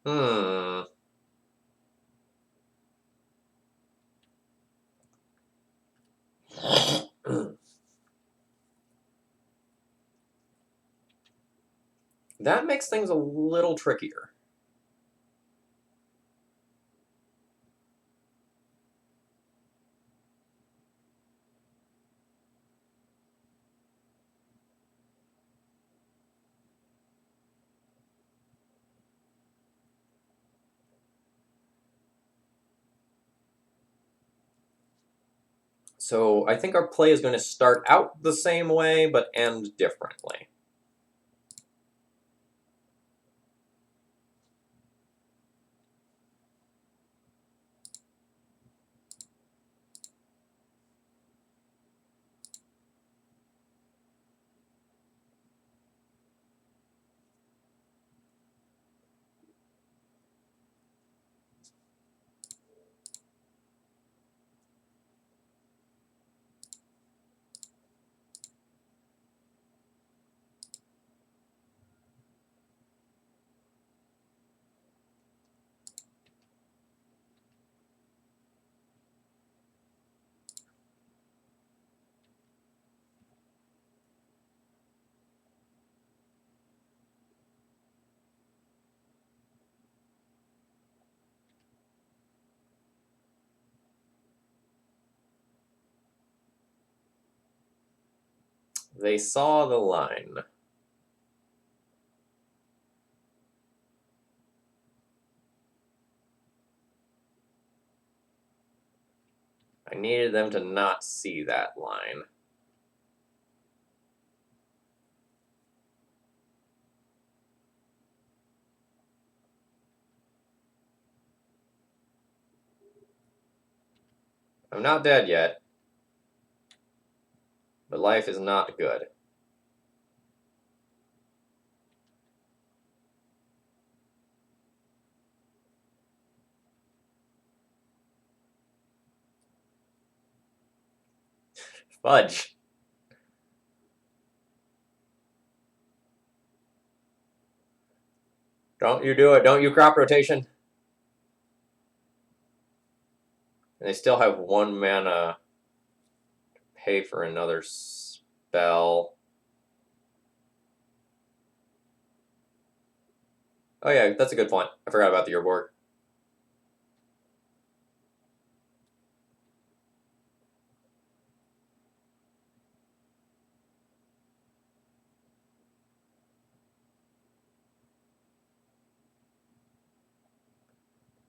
Hmm. That makes things a little trickier. So I think our play is going to start out the same way, but end differently. They saw the line. I needed them to not see that line. I'm not dead yet, but life is not good. Fudge. Don't you do it. Don't you crop rotation. And they still have 1 mana to pay for another spell. Oh yeah, that's a good point. I forgot about the Urborg.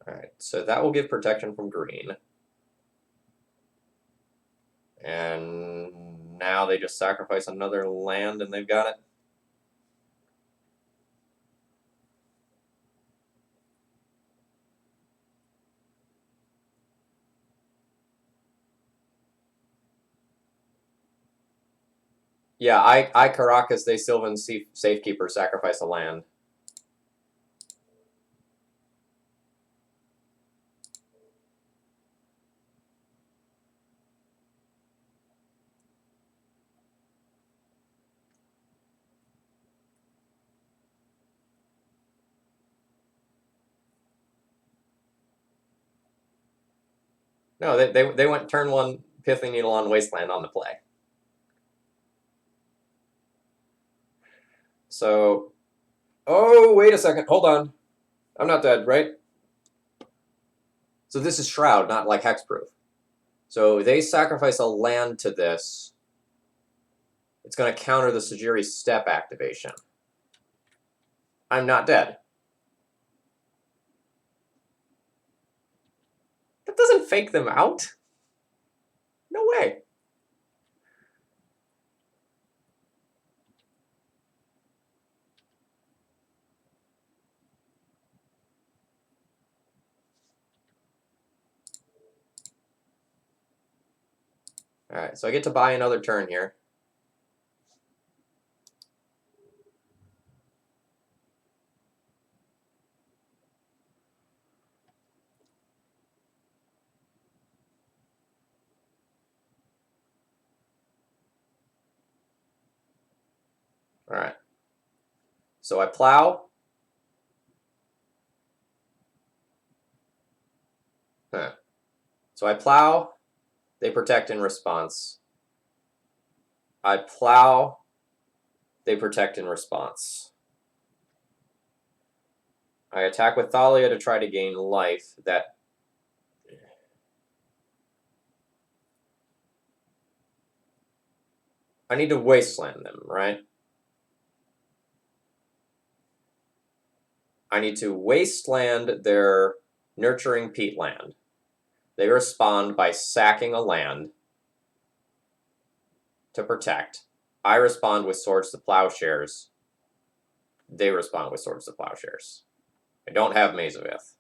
Alright, so that will give protection from green. And now they just sacrifice another land and they've got it. Yeah, I Caracas, they Sylvan Safekeeper, sacrifice a land. No, they went turn 1 Pithing Needle on Wasteland on the play. So, oh, wait a second, hold on. I'm not dead, right? So this is Shroud, not like Hexproof. So they sacrifice a land to this. It's going to counter the Sajiri Step activation. I'm not dead. That doesn't fake them out. No way. Alright, so I get to buy another turn here. Alright. So I plow. Huh. So I plow. They protect in response. I plow. They protect in response. I attack with Thalia to try to gain life. That I need to wasteland them, right? I need to wasteland their nurturing peatland. They respond by sacking a land to protect. I respond with Swords to Plowshares. They respond with Swords to Plowshares. I don't have Maze of Ith.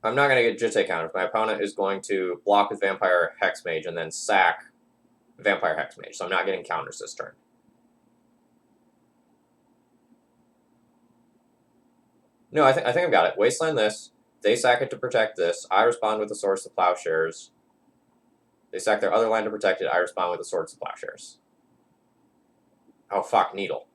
I'm not going to get Jitte counters. My opponent is going to block with Vampire Hexmage and then sack Vampire Hexmage, so I'm not getting counters this turn. No, I think I've got it. Wasteland this. They sack it to protect this. I respond with the Swords to Plowshares. They sack their other land to protect it. I respond with the Swords to Plowshares. Oh, fuck, Needle.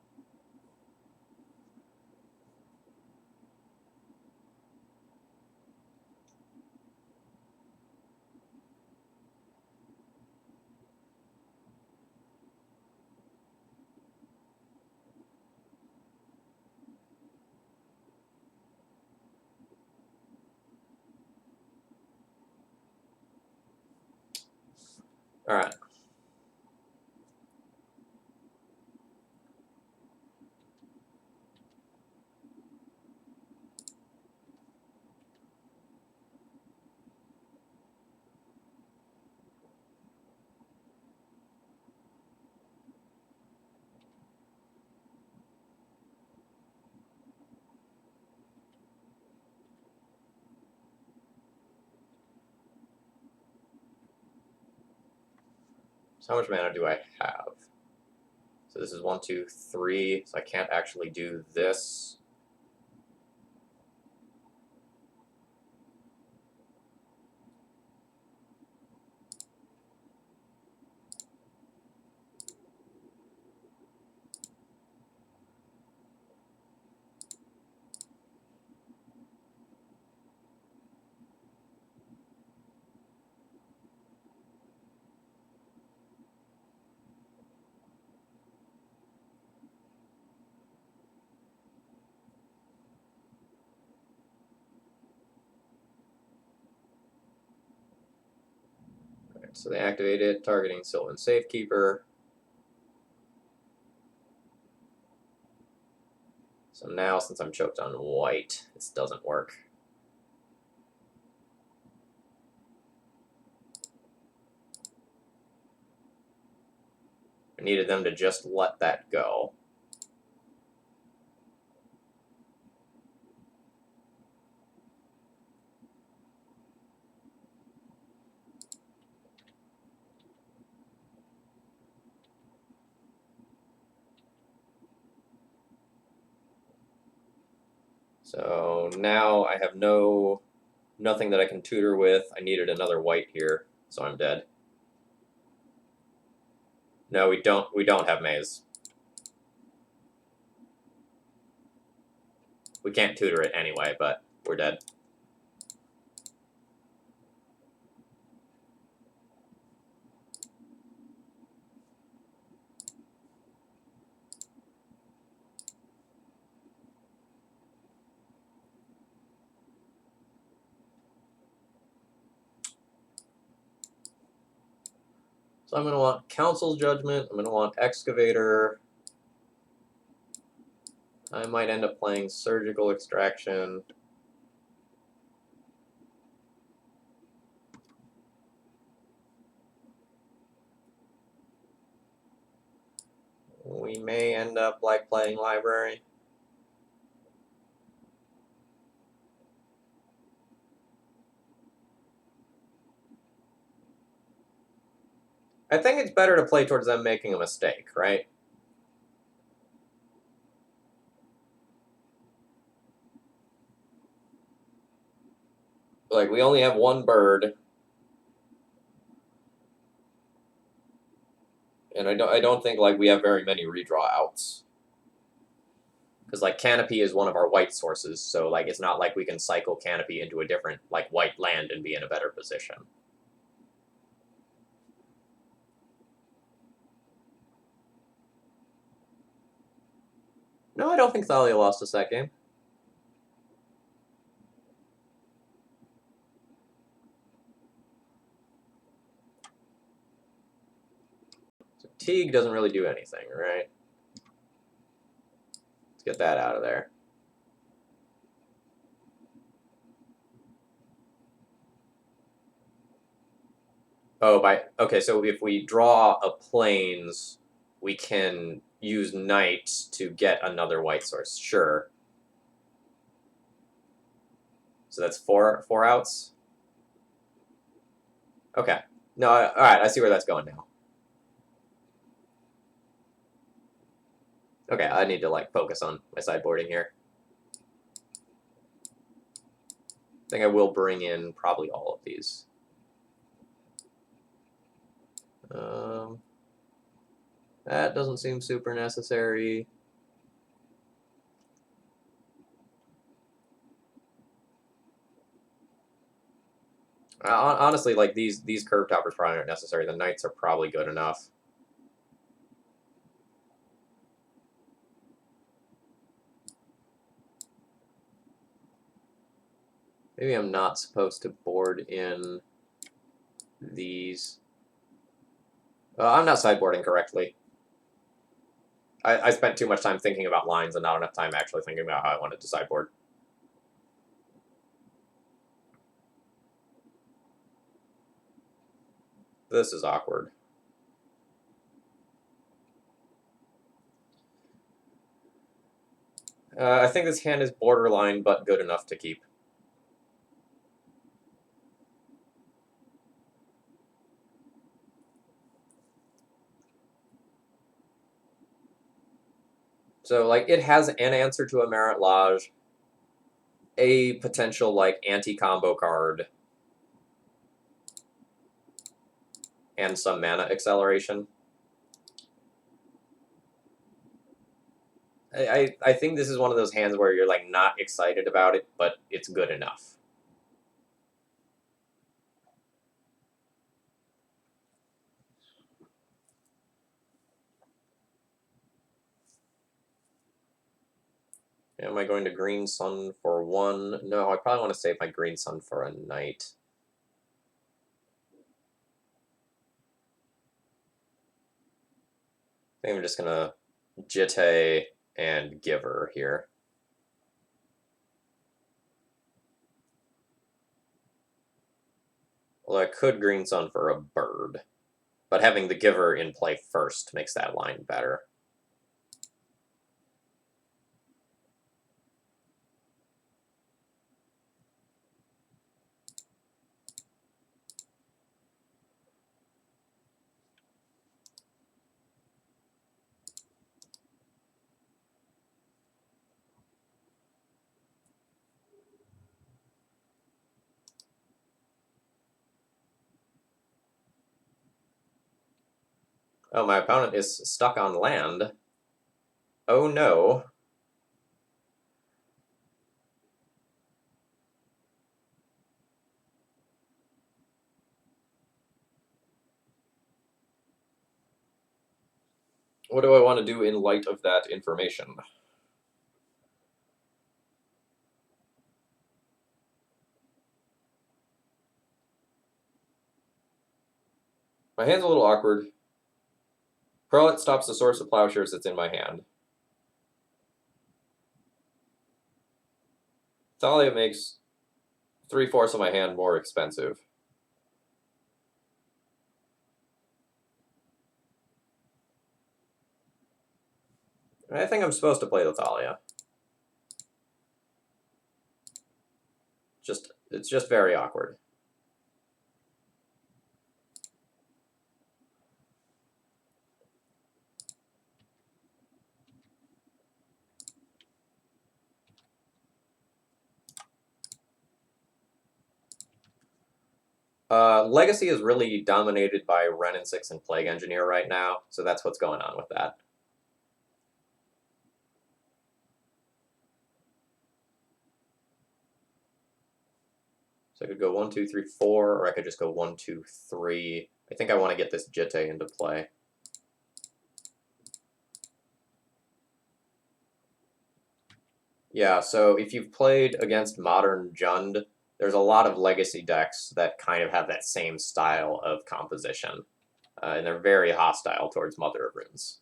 Alright. So how much mana do I have? So So this is 1, 2, 3. So I can't actually do this. So they activate it, targeting Sylvan Safekeeper. So now, since I'm choked on white, this doesn't work. I needed them to just let that go. So now I have nothing that I can tutor with. I needed another white here, so I'm dead. No, we don't have maze. We can't tutor it anyway, but we're dead. So I'm going to want Council's Judgment. I'm going to want Excavator. I might end up playing Surgical Extraction. We may end up like playing Library. I think it's better to play towards them making a mistake, right? Like, we only have one bird. And I don't think, like, we have very many redraw outs. Because, like, Canopy is one of our white sources, so, like, it's not like we can cycle Canopy into a different, like, white land and be in a better position. No, I don't think Thalia lost us that game. So Teague doesn't really do anything, right? Let's get that out of there. Oh, okay, so if we draw a plains, we can use Knight to get another white source. Sure. So that's four outs? Okay. No, alright, I see where that's going now. Okay, I need to, like, focus on my sideboarding here. I think I will bring in probably all of these. That doesn't seem super necessary. Honestly, like, these curve toppers probably aren't necessary. The Knights are probably good enough. Maybe I'm not supposed to board in these. I'm not sideboarding correctly. I spent too much time thinking about lines and not enough time actually thinking about how I wanted to sideboard. This is awkward. I think this hand is borderline, but good enough to keep. So, like, it has an answer to a Merit Lodge, a potential, like, anti-combo card, and some mana acceleration. I think this is one of those hands where you're, like, not excited about it, but it's good enough. Am I going to Green Sun for 1? No, I probably want to save my Green Sun for a night. I think I'm just gonna Jitte and Giver here. Well, I could Green Sun for a bird, but having the Giver in play first makes that line better. Oh, my opponent is stuck on land. Oh no. What do I want to do in light of that information? My hand's a little awkward. Prelate stops the source of plowshares that's in my hand. Thalia makes 3/4 of my hand more expensive. I think I'm supposed to play the Thalia. It's just very awkward. Legacy is really dominated by Wrenn and 6 and Plague Engineer right now, so that's what's going on with that. So I could go 1, 2, 3, 4, or I could just go 1, 2, 3. I think I want to get this Jitte into play. Yeah, so if you've played against modern Jund, there's a lot of legacy decks that kind of have that same style of composition, and they're very hostile towards Mother of Runes.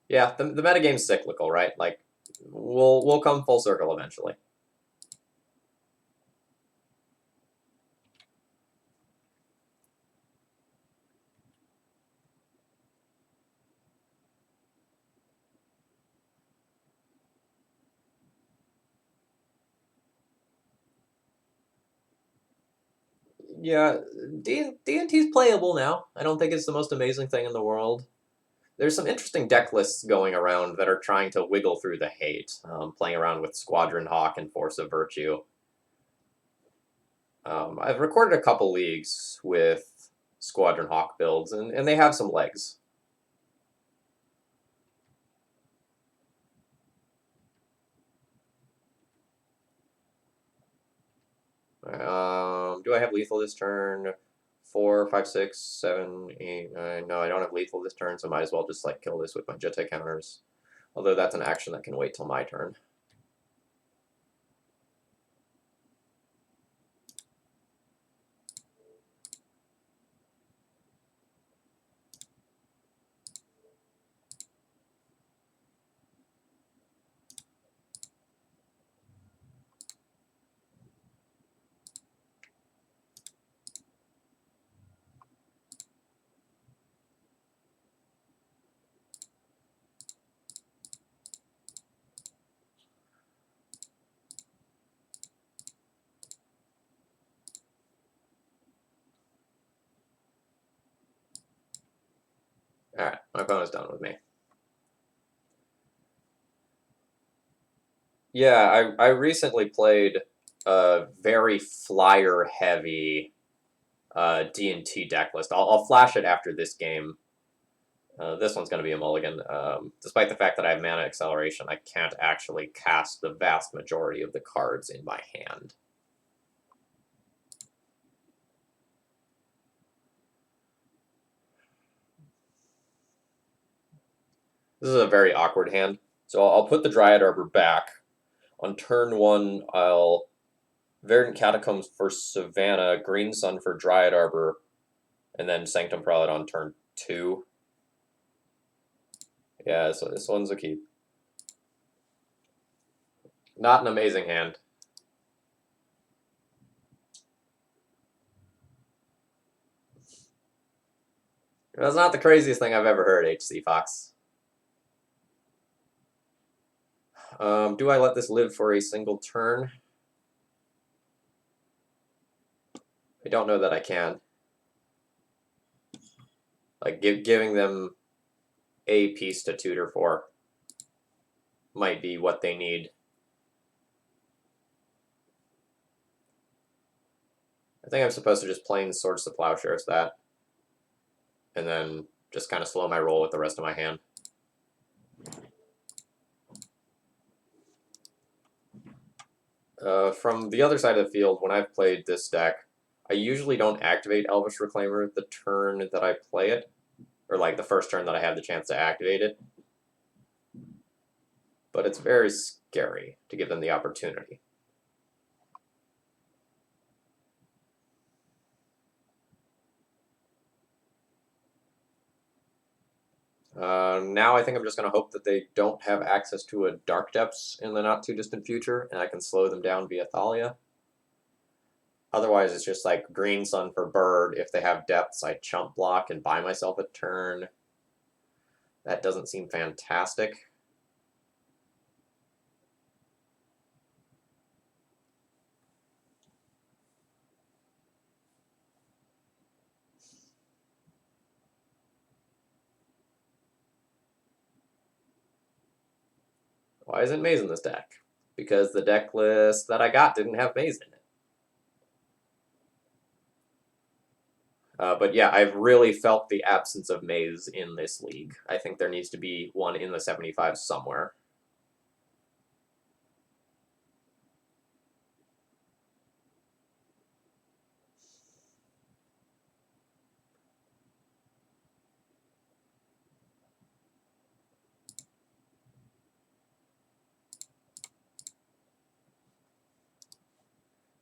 Yeah, the metagame's cyclical, right? Like, we'll come full circle eventually. Yeah, D&T's playable now. I don't think it's the most amazing thing in the world. There's some interesting deck lists going around that are trying to wiggle through the hate, playing around with Squadron Hawk and Force of Virtue. I've recorded a couple leagues with Squadron Hawk builds, and they have some legs. Do I have lethal this turn? 4, 5, 6, 7, 8, 9. No, I don't have lethal this turn, so might as well just like kill this with my Jitte counters. Although that's an action that can wait till my turn. Alright, my opponent's done with me. Yeah, I recently played a very flyer-heavy D&T deck list. I'll flash it after this game. This one's going to be a mulligan. Despite the fact that I have mana acceleration, I can't actually cast the vast majority of the cards in my hand. This is a very awkward hand. So I'll put the Dryad Arbor back. On turn 1, I'll Verdant Catacombs for Savannah, Green Sun for Dryad Arbor, and then Sanctum Prelate on turn 2. Yeah, so this one's a keep. Not an amazing hand. That's not the craziest thing I've ever heard, HC Fox. Do I let this live for a single turn? I don't know that I can. Like, giving them a piece to tutor for might be what they need. I think I'm supposed to just plain Swords to Plowshares that, and then just kind of slow my roll with the rest of my hand. From the other side of the field, when I've played this deck, I usually don't activate Elvish Reclaimer the turn that I play it, or like the first turn that I have the chance to activate it. But it's very scary to give them the opportunity. Now I think I'm just going to hope that they don't have access to a Dark Depths in the not-too-distant future, and I can slow them down via Thalia. Otherwise, it's just like Green Sun for Bird. If they have Depths, I chump block and buy myself a turn. That doesn't seem fantastic. Why isn't Maze in this deck? Because the deck list that I got didn't have Maze in it. But yeah, I've really felt the absence of Maze in this league. I think there needs to be one in the 75 somewhere.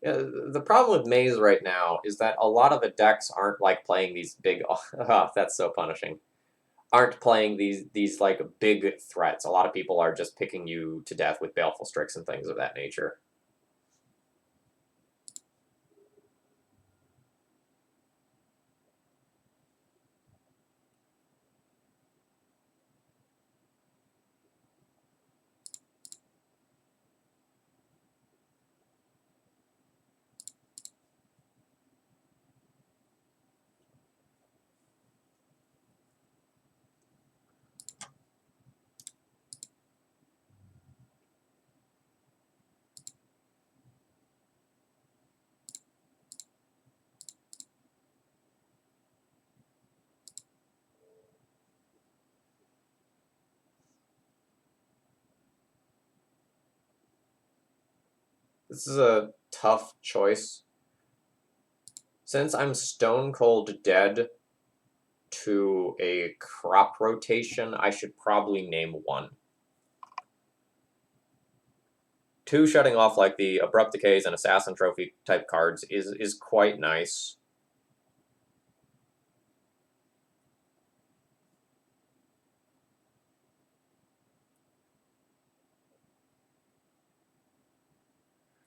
Yeah, the problem with Maze right now is that a lot of the decks aren't like playing these big. Oh, that's so punishing. Aren't playing these like big threats. A lot of people are just picking you to death with Baleful Strix and things of that nature. This is a tough choice. Since I'm stone cold dead to a crop rotation, I should probably name one. 2 shutting off like the Abrupt Decays and Assassin Trophy type cards is quite nice.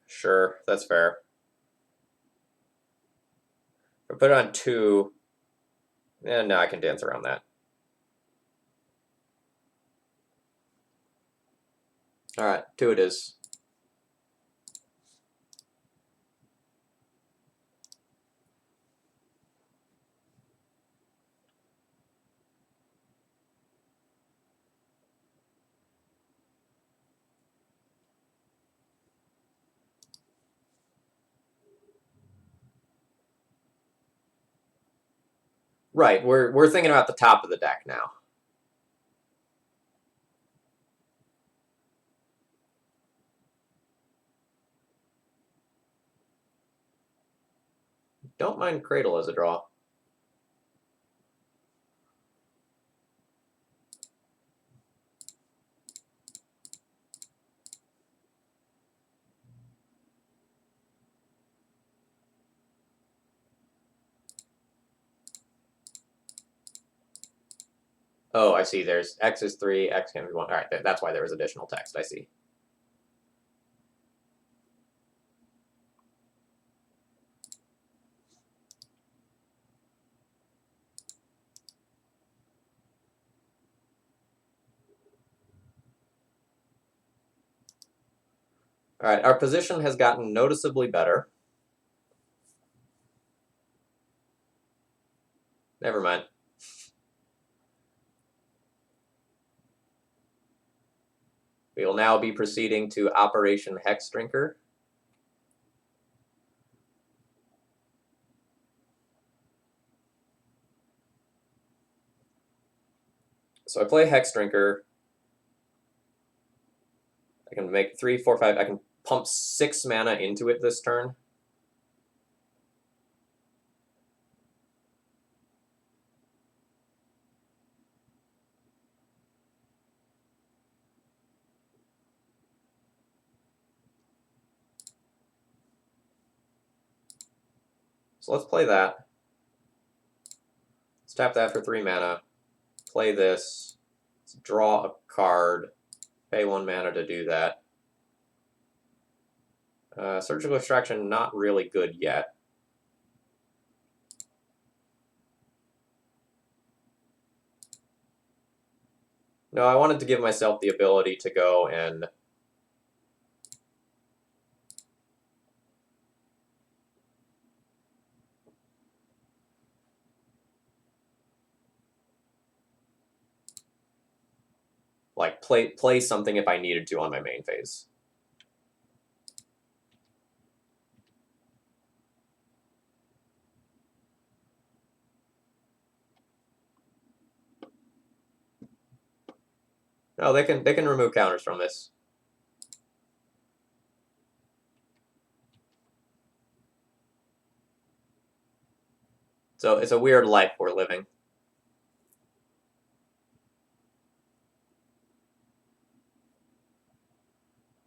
Sure, that's fair. If I put it on 2, no, I can dance around that. Alright, 2 it is. Right, we're thinking about the top of the deck now. Don't mind Cradle as a draw. Oh, I see. There's X is 3, X can be 1. All right, that's why there was additional text. I see. All right, our position has gotten noticeably better. Never mind. We will now be proceeding to Operation Hexdrinker. So I play Hexdrinker. I can make 3, 4, 5. I can pump 6 mana into it this turn. So let's play that. Let's tap that for 3 mana. Play this. Let's draw a card. Pay 1 mana to do that. Surgical Extraction, not really good yet. No, I wanted to give myself the ability to go and like play something if I needed to on my main phase. No, they can remove counters from this. So it's a weird life we're living.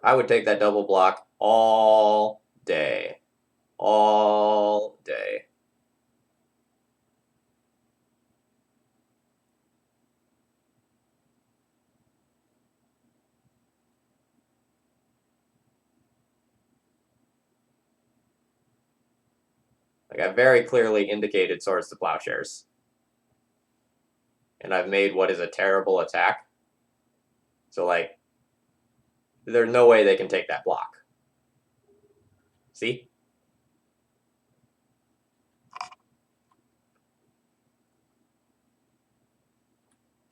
I would take that double block all day. All day. Like, I've very clearly indicated Swords to Plowshares. And I've made what is a terrible attack. So, like, there's no way they can take that block. See?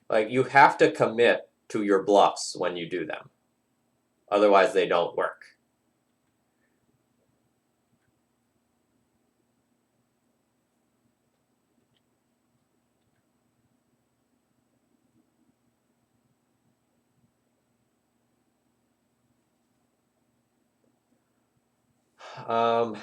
Like, you have to commit to your bluffs when you do them. Otherwise, they don't work. Um,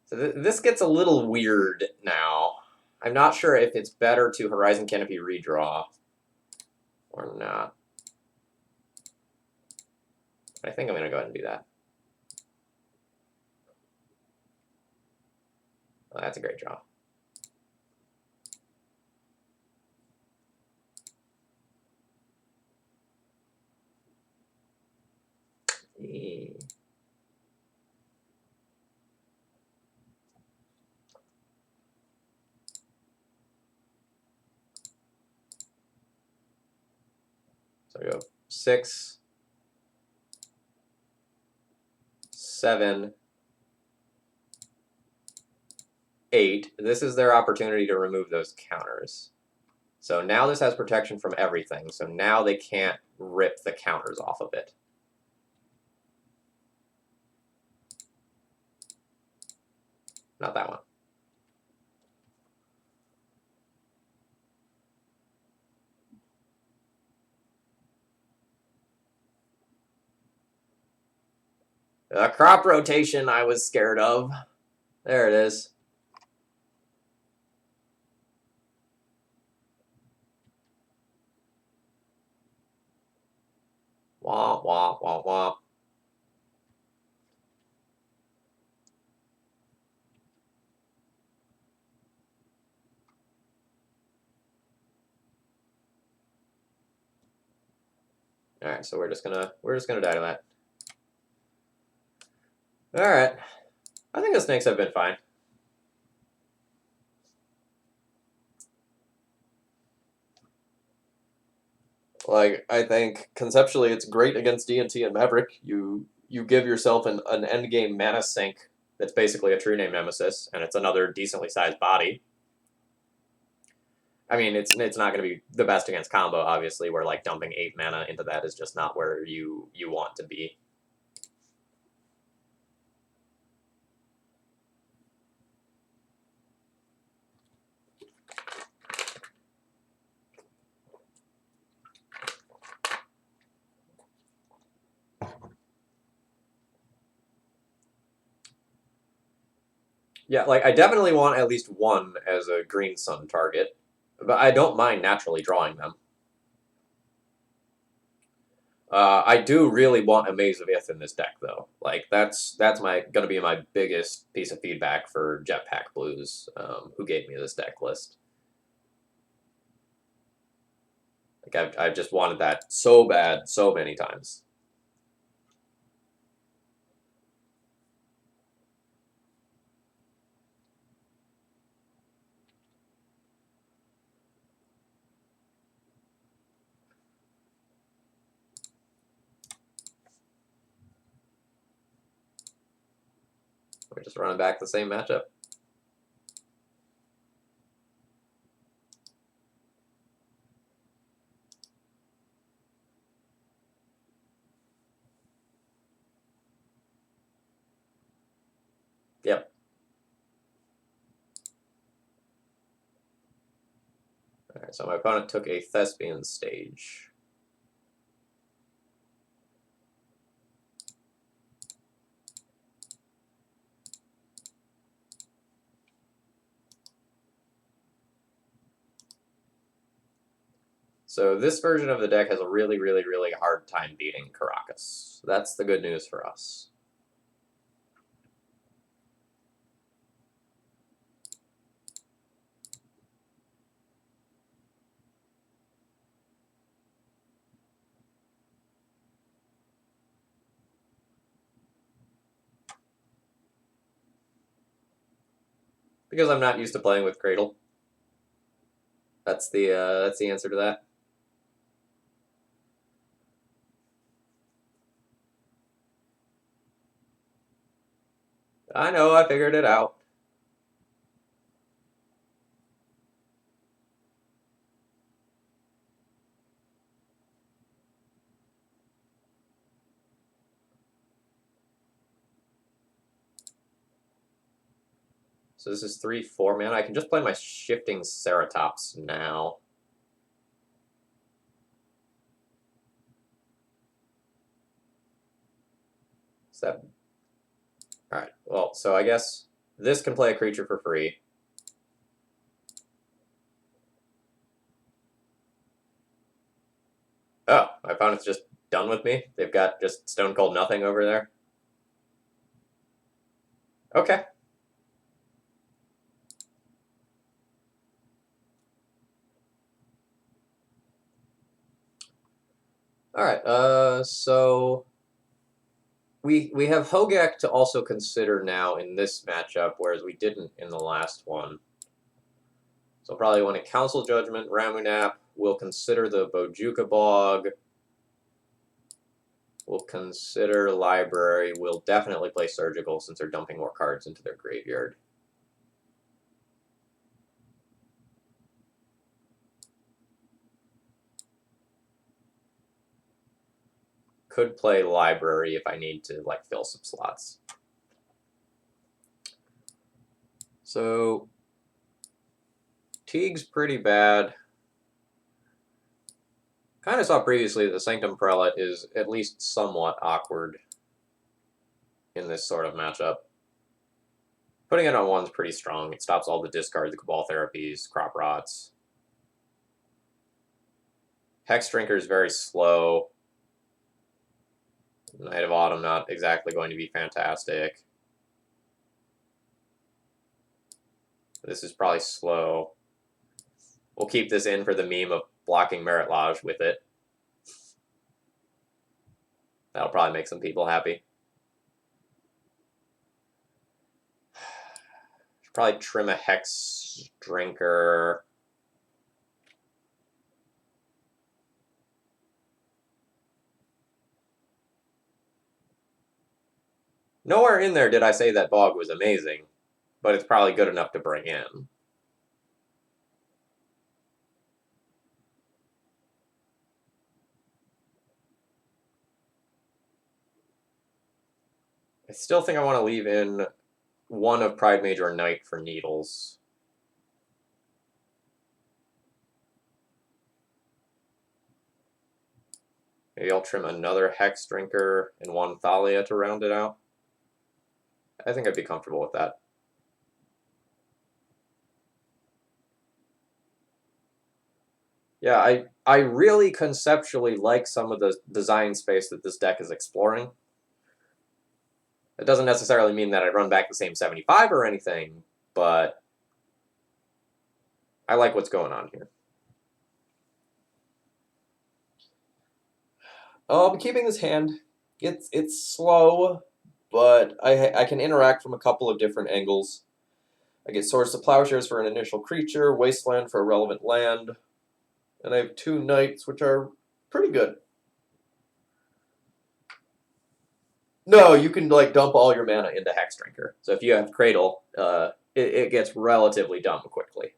so this gets a little weird now. I'm not sure if it's better to Horizon Canopy redraw or not. I think I'm going to go ahead and do that. Oh, that's a great draw. So we go 6, 7, 8. This is their opportunity to remove those counters. So now this has protection from everything, so now they can't rip the counters off of it. Not that one. The crop rotation I was scared of. There it is. Womp, womp, womp, womp. All right, so we're just gonna die to that. All right, I think the snakes have been fine. Like, I think conceptually it's great against D&T and Maverick. You give yourself an endgame mana sink that's basically a true name nemesis, and it's another decently sized body. I mean, it's not going to be the best against combo, obviously, where like dumping 8 mana into that is just not where you want to be. Yeah, like I definitely want at least one as a green sun target, but I don't mind naturally drawing them. I do really want a Maze of Ith in this deck, though. Like that's gonna be my biggest piece of feedback for Jetpack Blues, who gave me this deck list. Like I've just wanted that so bad, so many times. We're just running back the same matchup. Yep. All right, so my opponent took a Thespian stage. So this version of the deck has a really, really, really hard time beating Caracas. That's the good news for us. Because I'm not used to playing with Cradle. That's the answer to that. I know, I figured it out. So this is 3/4 mana. I can just play my Shifting Ceratops now. Seven. Alright, well, so I guess this can play a creature for free. Oh, my opponent's just done with me? They've got just Stone Cold nothing over there? Okay. Alright, so we have Hogak to also consider now in this matchup, whereas we didn't in the last one. So probably want to Council Judgment, Ramunap. We'll consider the Bojuka Bog. We'll consider Library. We'll definitely play Surgical since they're dumping more cards into their graveyard. could play Library if I need to like fill some slots. So Teague's pretty bad. Kind of saw previously that the Sanctum Prelate is at least somewhat awkward in this sort of matchup. Putting it on 1's pretty strong. It stops all the discard, the Cabal Therapies, Crop Rots. Hexdrinker is very slow. Knight of Autumn not exactly going to be fantastic. This is probably slow. We'll keep this in for the meme of blocking Merit Lodge with it. That'll probably make some people happy. Should probably trim a Hexdrinker. Nowhere in there did I say that Bog was amazing, but it's probably good enough to bring in. I still think I want to leave in 1 of Pride Mage or Knight for Needles. Maybe I'll trim another Hexdrinker and 1 Thalia to round it out. I think I'd be comfortable with that. Yeah, I really conceptually like some of the design space that this deck is exploring. It doesn't necessarily mean that I run back the same 75 or anything, but I like what's going on here. I'm keeping this hand. It's slow, but I can interact from a couple of different angles. I get Swords to Plowshares for an initial creature, Wasteland for a relevant land, and I have 2 Knights, which are pretty good. No, you can like dump all your mana into Hexdrinker. So if you have Cradle, it gets relatively dumb quickly.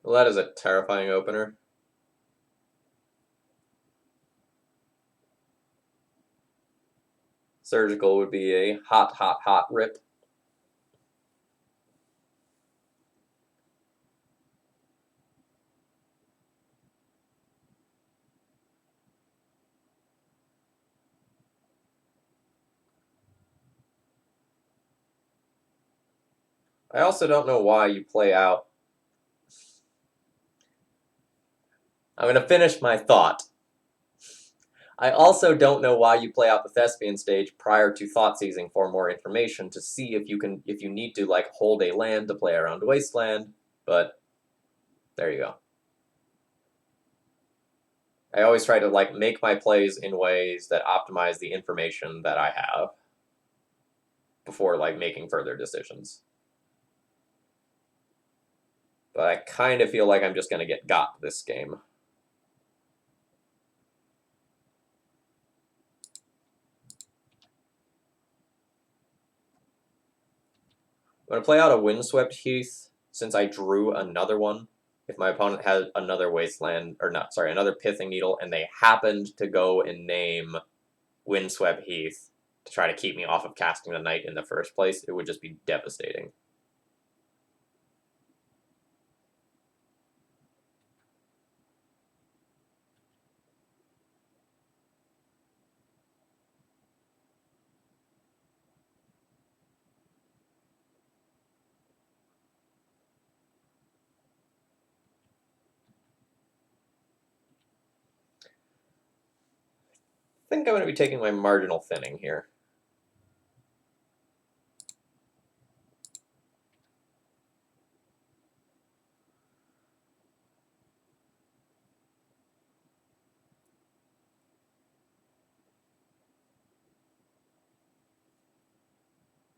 Well, that is a terrifying opener. Surgical would be a hot, hot, hot rip. I also don't know why you play out. I'm going to finish my thought. I also don't know why you play out the Thespian stage prior to thought seizing for more information to see if you need to like hold a land to play around Wasteland, but there you go. I always try to like make my plays in ways that optimize the information that I have before like making further decisions. But I kind of feel like I'm just going to get got this game. I'm going to play out a Windswept Heath since I drew another one. If my opponent had another Wasteland, or not, sorry, another Pithing Needle, and they happened to go and name Windswept Heath to try to keep me off of casting the Knight in the first place, it would just be devastating. I think I'm going to be taking my marginal thinning here.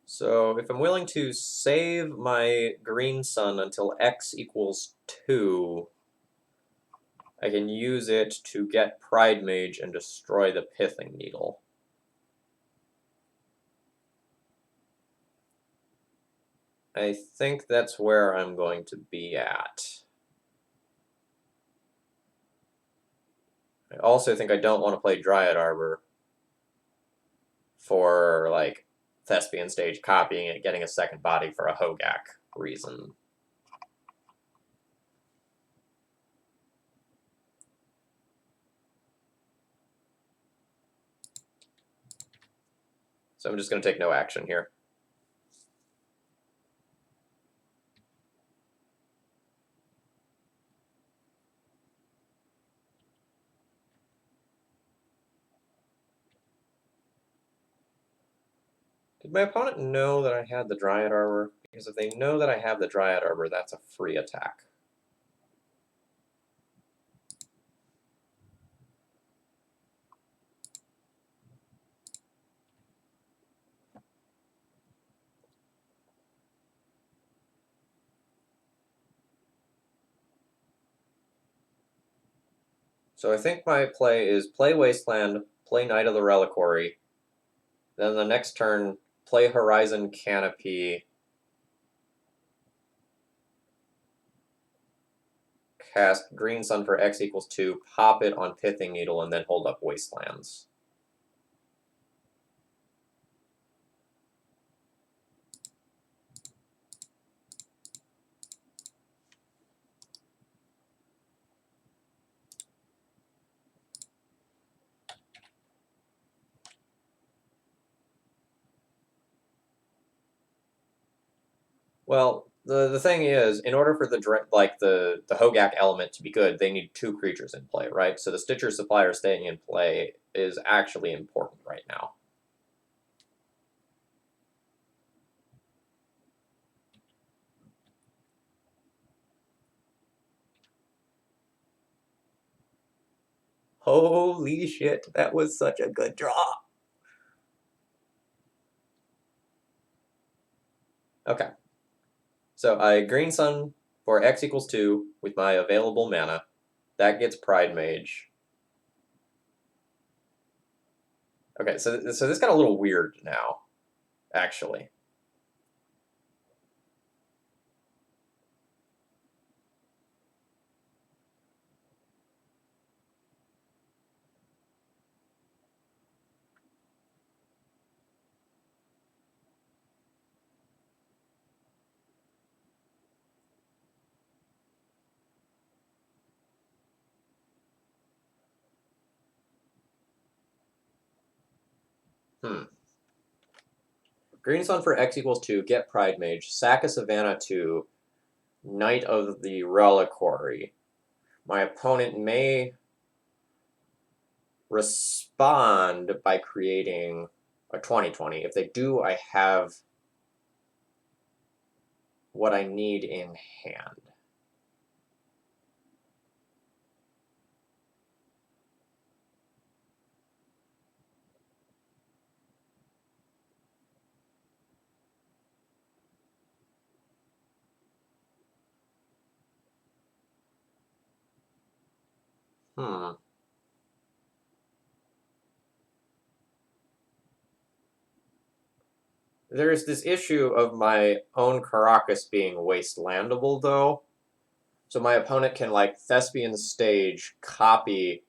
So if I'm willing to save my green sun until x equals 2, I can use it to get Pride Mage and destroy the Pithing Needle. I think that's where I'm going to be at. I also think I don't want to play Dryad Arbor for, like, Thespian Stage copying it, getting a second body for a Hogak reason. So I'm just going to take no action here. Did my opponent know that I had the Dryad Arbor? Because if they know that I have the Dryad Arbor, that's a free attack. So I think my play is play Wasteland, play Knight of the Reliquary, then the next turn, play Horizon Canopy, cast Green Sun for x equals 2, pop it on Pithing Needle, and then hold up Wastelands. Well, the thing is, in order for the Hogak element to be good, they need 2 creatures in play, right? So the Stitcher Supplier staying in play is actually important right now. Holy shit, that was such a good draw. Okay. So I Green Sun for x equals 2 with my available mana. That gets Pride Mage. Okay, so this got a little weird now, actually. Green Sun for x equals 2, get Pride Mage, sack a Savannah 2, Knight of the Reliquary. My opponent may respond by creating a 20/20. If they do, I have what I need in hand. There's this issue of my own Caracas being wastelandable, though. So my opponent can, like, Thespian Stage, copy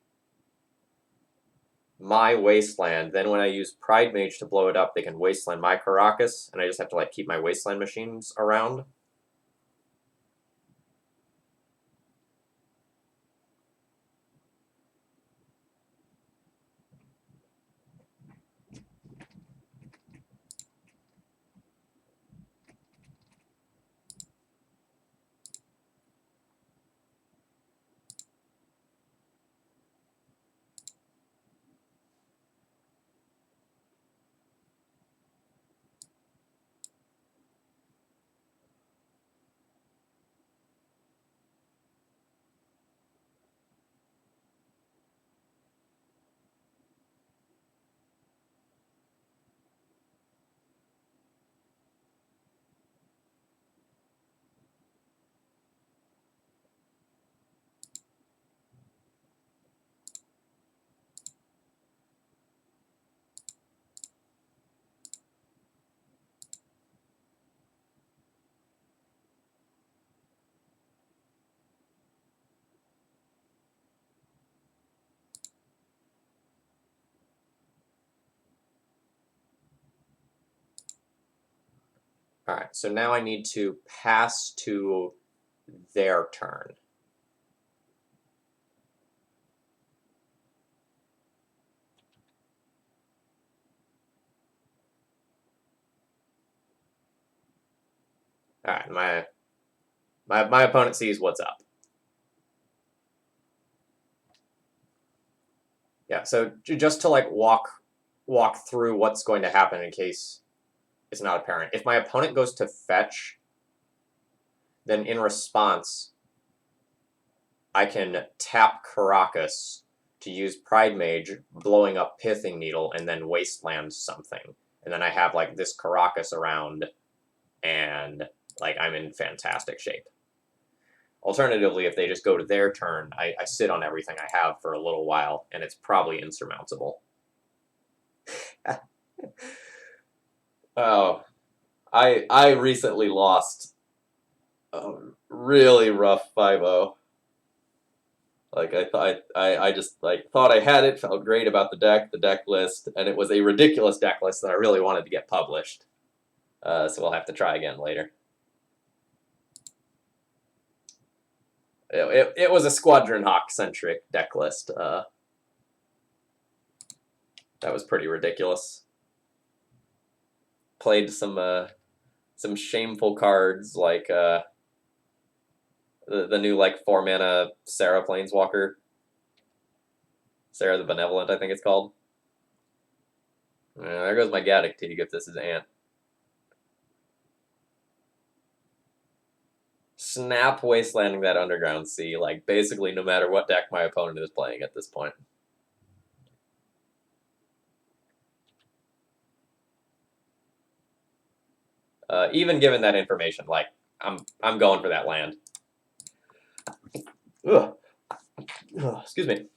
my Wasteland. Then when I use Pride Mage to blow it up, they can Wasteland my Caracas, and I just have to, like, keep my Wasteland machines around. All right, so now I need to pass to their turn. All right, my opponent sees what's up. Yeah, so just to like walk through what's going to happen in case it's not apparent. If my opponent goes to fetch, then in response, I can tap Caracas to use Pride Mage, blowing up Pithing Needle, and then Wasteland something. And then I have like this Caracas around, and like I'm in fantastic shape. Alternatively, if they just go to their turn, I sit on everything I have for a little while, and it's probably insurmountable. Oh, I recently lost a really rough 5-0. Like I just like thought I had it, felt great about the deck list, and it was a ridiculous deck list that I really wanted to get published. So we'll have to try again later. It was a Squadron Hawk centric deck list. That was pretty ridiculous. Played some shameful cards like the new like 4-mana Sarah Planeswalker. Sarah the Benevolent, I think it's called. There goes my Gaddock Teague if this is Ant. Snap Wastelanding that Underground Sea, like basically no matter what deck my opponent is playing at this point. Even given that information, like I'm going for that land. Ugh. Ugh, excuse me.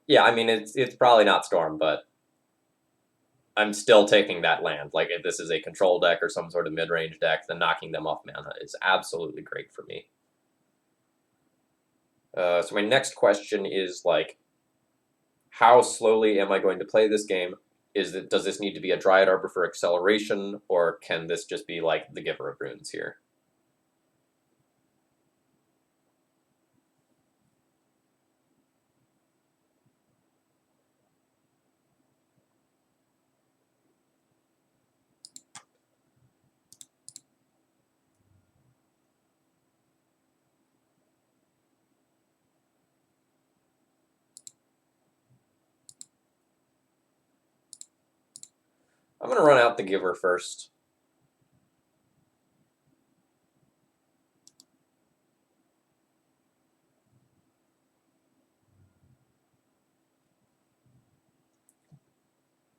Yeah, I mean it's probably not Storm, but I'm still taking that land. Like if this is a control deck or some sort of mid-range deck, then knocking them off mana is absolutely great for me. So my next question is like, how slowly am I going to play this game? Does this need to be a Dryad Arbor for acceleration, or can this just be like the Giver of Runes here? I'm going to run out the Giver first.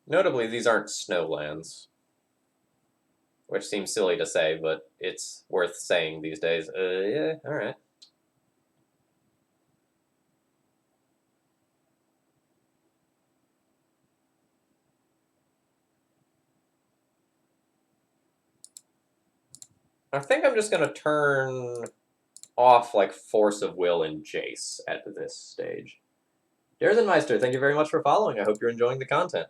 Notably, these aren't snow lands, which seems silly to say, but it's worth saying these days. Yeah, all right. I think I'm just going to turn off like Force of Will and Jace at this stage. Derzenmeister, thank you very much for following. I hope you're enjoying the content.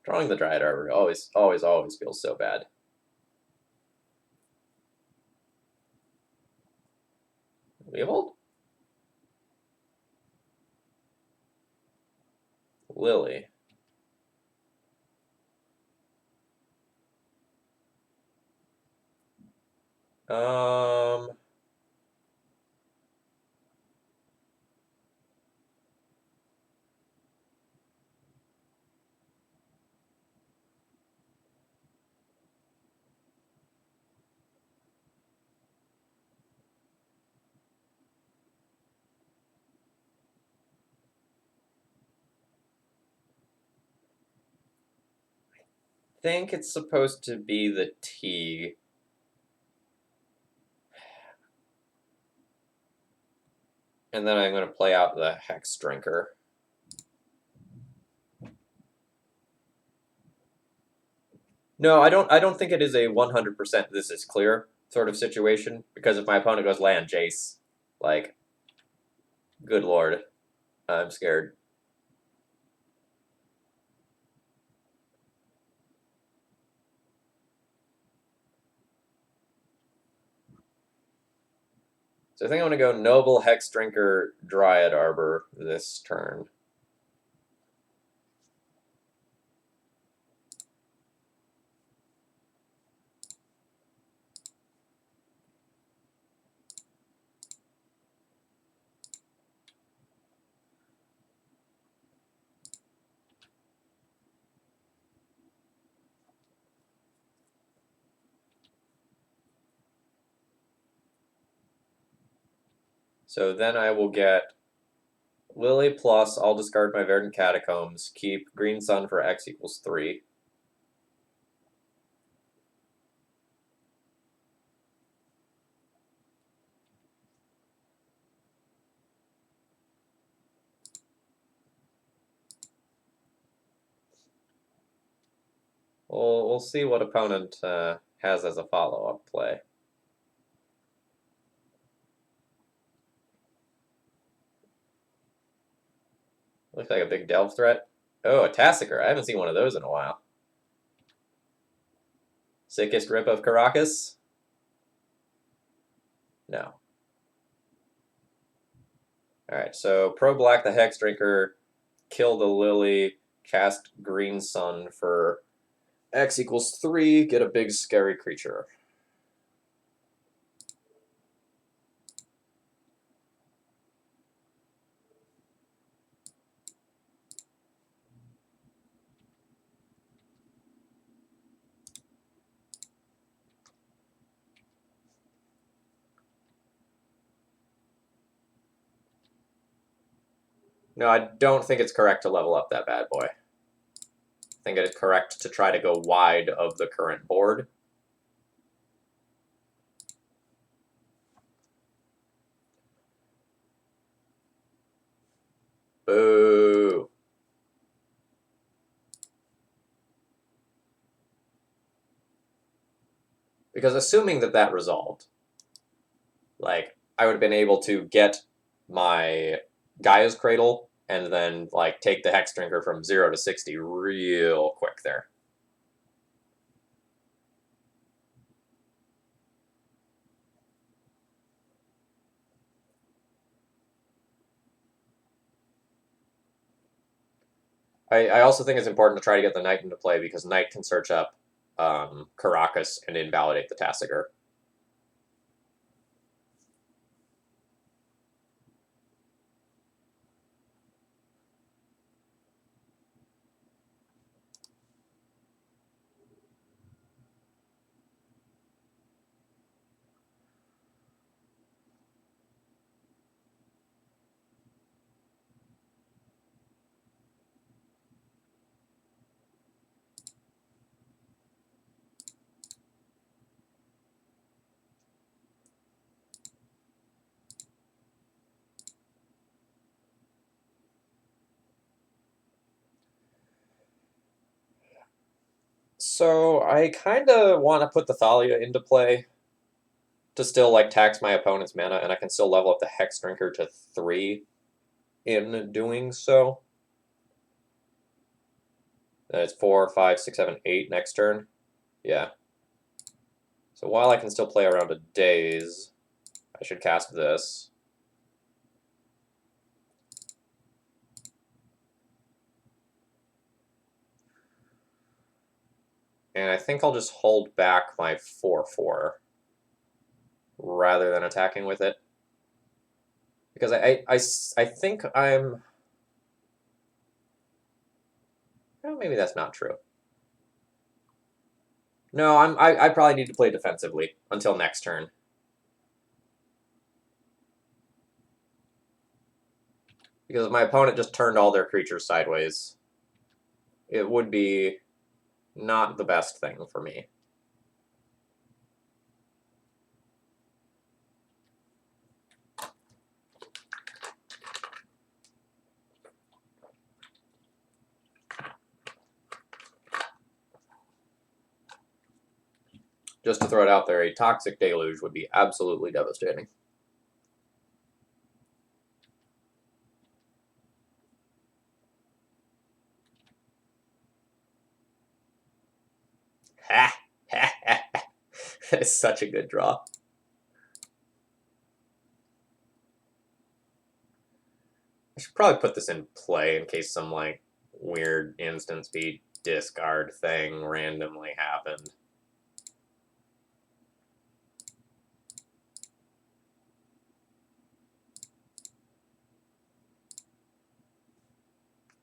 Drawing the Dryad Arbor always feels so bad. Leovold? Lily. Um... think it's supposed to be the T. And then I'm going to play out the Hexdrinker. No, I don't think it is a 100% this is clear sort of situation, because if my opponent goes land Jace, like, good lord, I'm scared. So I think I'm going to go Noble, Hexdrinker, Dryad Arbor this turn. So then I will get Lily plus, I'll discard my Verdant Catacombs, keep Green Sun for X equals 3. We'll see what opponent has as a follow-up play. Looks like a big Delve threat. Oh, a Tassiker. I haven't seen one of those in a while. Sickest rip of Caracas? No. Alright, so Pro Black the Hexdrinker, kill the Lily, cast Green Sun for X equals 3, get a big scary creature. No, I don't think it's correct to level up that bad boy. I think it is correct to try to go wide of the current board. Boo. Because assuming that that resolved, like, I would have been able to get my Gaia's Cradle and then, like, take the Hexdrinker from 0 to 60 real quick there. I also think it's important to try to get the Knight into play, because Knight can search up Caracas and invalidate the Tassiger. So I kind of want to put the Thalia into play to still, like, tax my opponent's mana, and I can still level up the Hexdrinker to 3 in doing so. And it's 4, 5, 6, 7, 8 next turn. Yeah. So while I can still play around a Daze, I should cast this. And I think I'll just hold back my 4/4 rather than attacking with it. Because I think I'm... Well, maybe that's not true. No, I probably need to play defensively until next turn. Because if my opponent just turned all their creatures sideways, it would be not the best thing for me. Just to throw it out there, a Toxic Deluge would be absolutely devastating. Ha! Ha! Ha! That is such a good draw. I should probably put this in play in case some, like, weird instant speed discard thing randomly happened.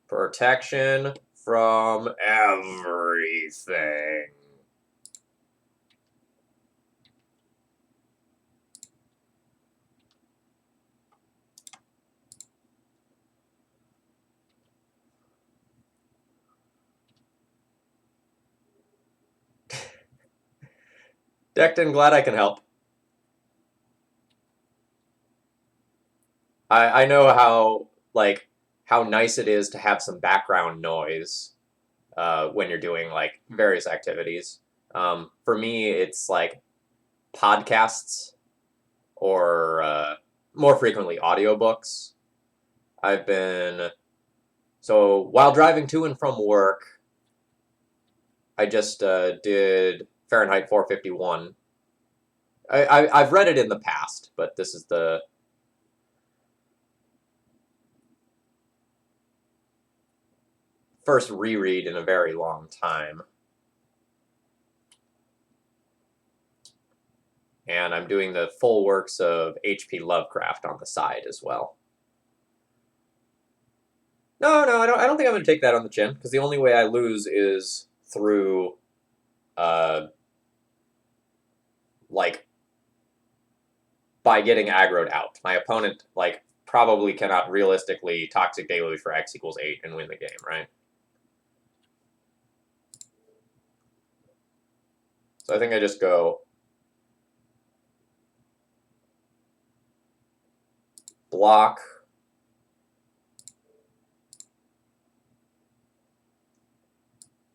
Protection from everything. Decton, glad I can help. I know how nice it is to have some background noise when you're doing like various activities. For me, it's like podcasts or more frequently audiobooks. So while driving to and from work, I just did Fahrenheit 451. I've read it in the past, but this is the first reread in a very long time. And I'm doing the full works of H.P. Lovecraft on the side as well. No, I don't think I'm going to take that on the chin, because the only way I lose is through, like, by getting aggroed out. My opponent, like, probably cannot realistically Toxic Deluge for X equals 8 and win the game, right? So I think I just go block,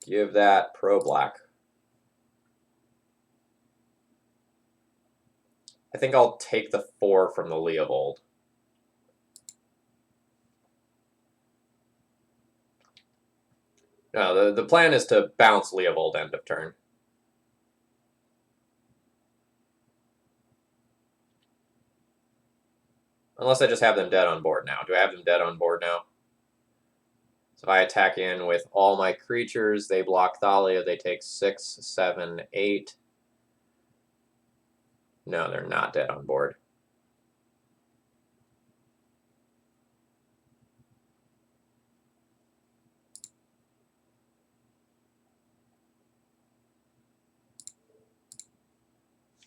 give that pro black. I think I'll take the 4 from the Leovold. No, the plan is to bounce Leovold end of turn. Unless I just have them dead on board now. Do I have them dead on board now? So if I attack in with all my creatures, they block Thalia, they take 6, 7, 8. No, they're not dead on board.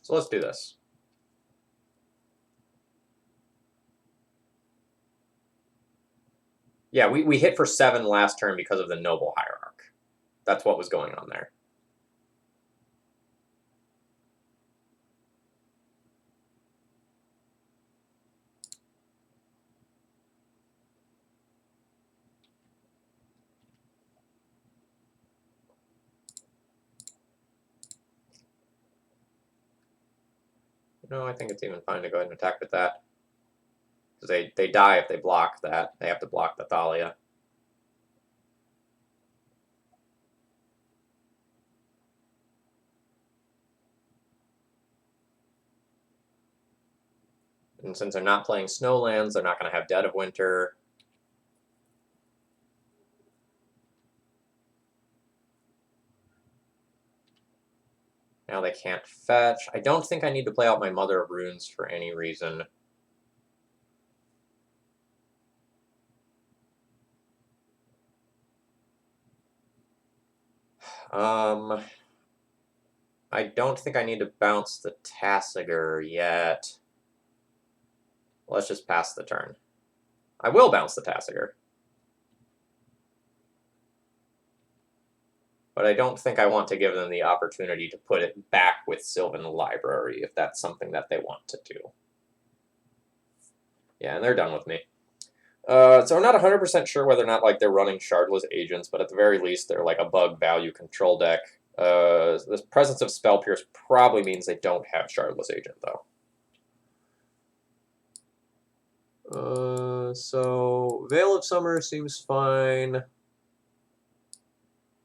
So let's do this. Yeah, we hit for 7 last turn because of the Noble Hierarch. That's what was going on there. No, I think it's even fine to go ahead and attack with that. Because they die if they block that. They have to block the Thalia. And since they're not playing Snowlands, they're not going to have Dead of Winter. Now they can't fetch. I don't think I need to play out my Mother of Runes for any reason. I don't think I need to bounce the Tasigur yet. Let's just pass the turn. I will bounce the Tasigur. But I don't think I want to give them the opportunity to put it back with Sylvan Library if that's something that they want to do. Yeah, and they're done with me. So I'm not 100% sure whether or not like they're running Shardless Agents, but at the very least they're like a bug value control deck. The presence of Spell Pierce probably means they don't have Shardless Agent, though. So Veil of Summer seems fine.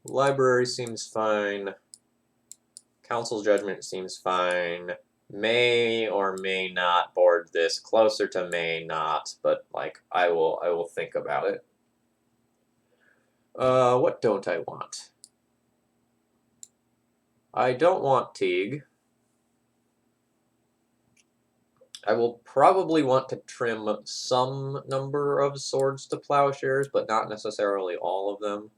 Library seems fine. Council's Judgment seems fine. May or may not board this. Closer to may not, but like I will think about it. What don't I want? I don't want Teague. I will probably want to trim some number of Swords to Plowshares, but not necessarily all of them.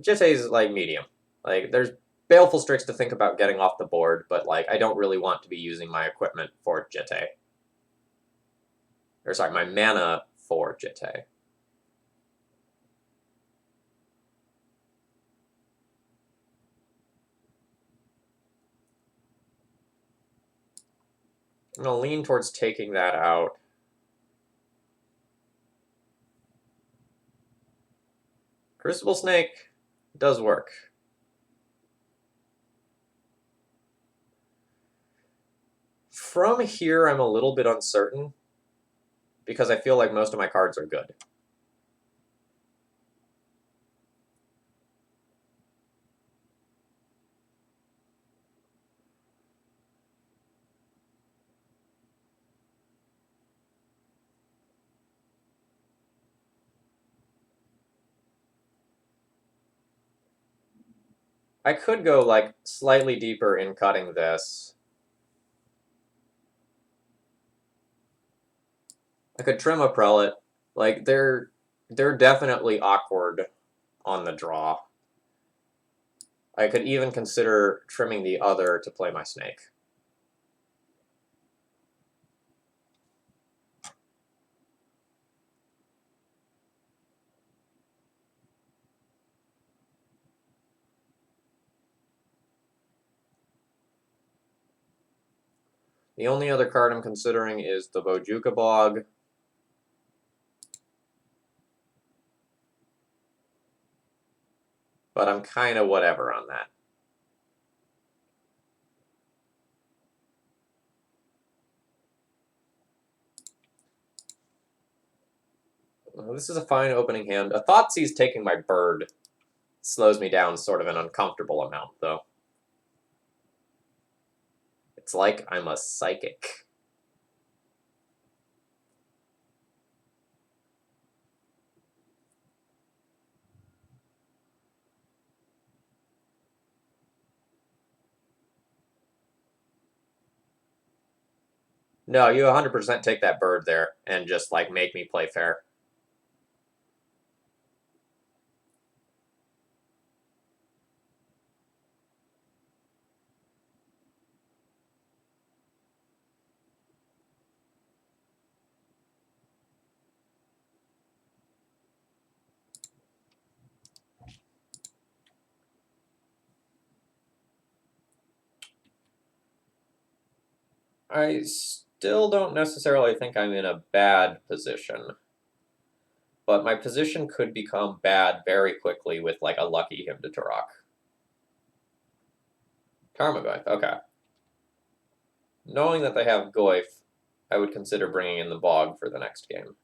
Jitte's like medium. Like there's Baleful Strix to think about getting off the board, but like I don't really want to be using my equipment for Jitte. Or sorry, my mana for Jitte. I'm going to lean towards taking that out. Crucible Snake does work. From here, I'm a little bit uncertain, because I feel like most of my cards are good. I could go like slightly deeper in cutting this. I could trim a prelate. Like they're definitely awkward on the draw. I could even consider trimming the other to play my snake. The only other card I'm considering is the Bojuka Bog. But I'm kind of whatever on that. This is a fine opening hand. A Thoughtseize taking my bird slows me down sort of an uncomfortable amount, though. It's like I'm a psychic. No, you 100% take that bird there and just, like, make me play fair. I still don't necessarily think I'm in a bad position. But my position could become bad very quickly with, like, a lucky him to Turok. Tarmogoyf, okay. Knowing that they have Goyf, I would consider bringing in the Bog for the next game.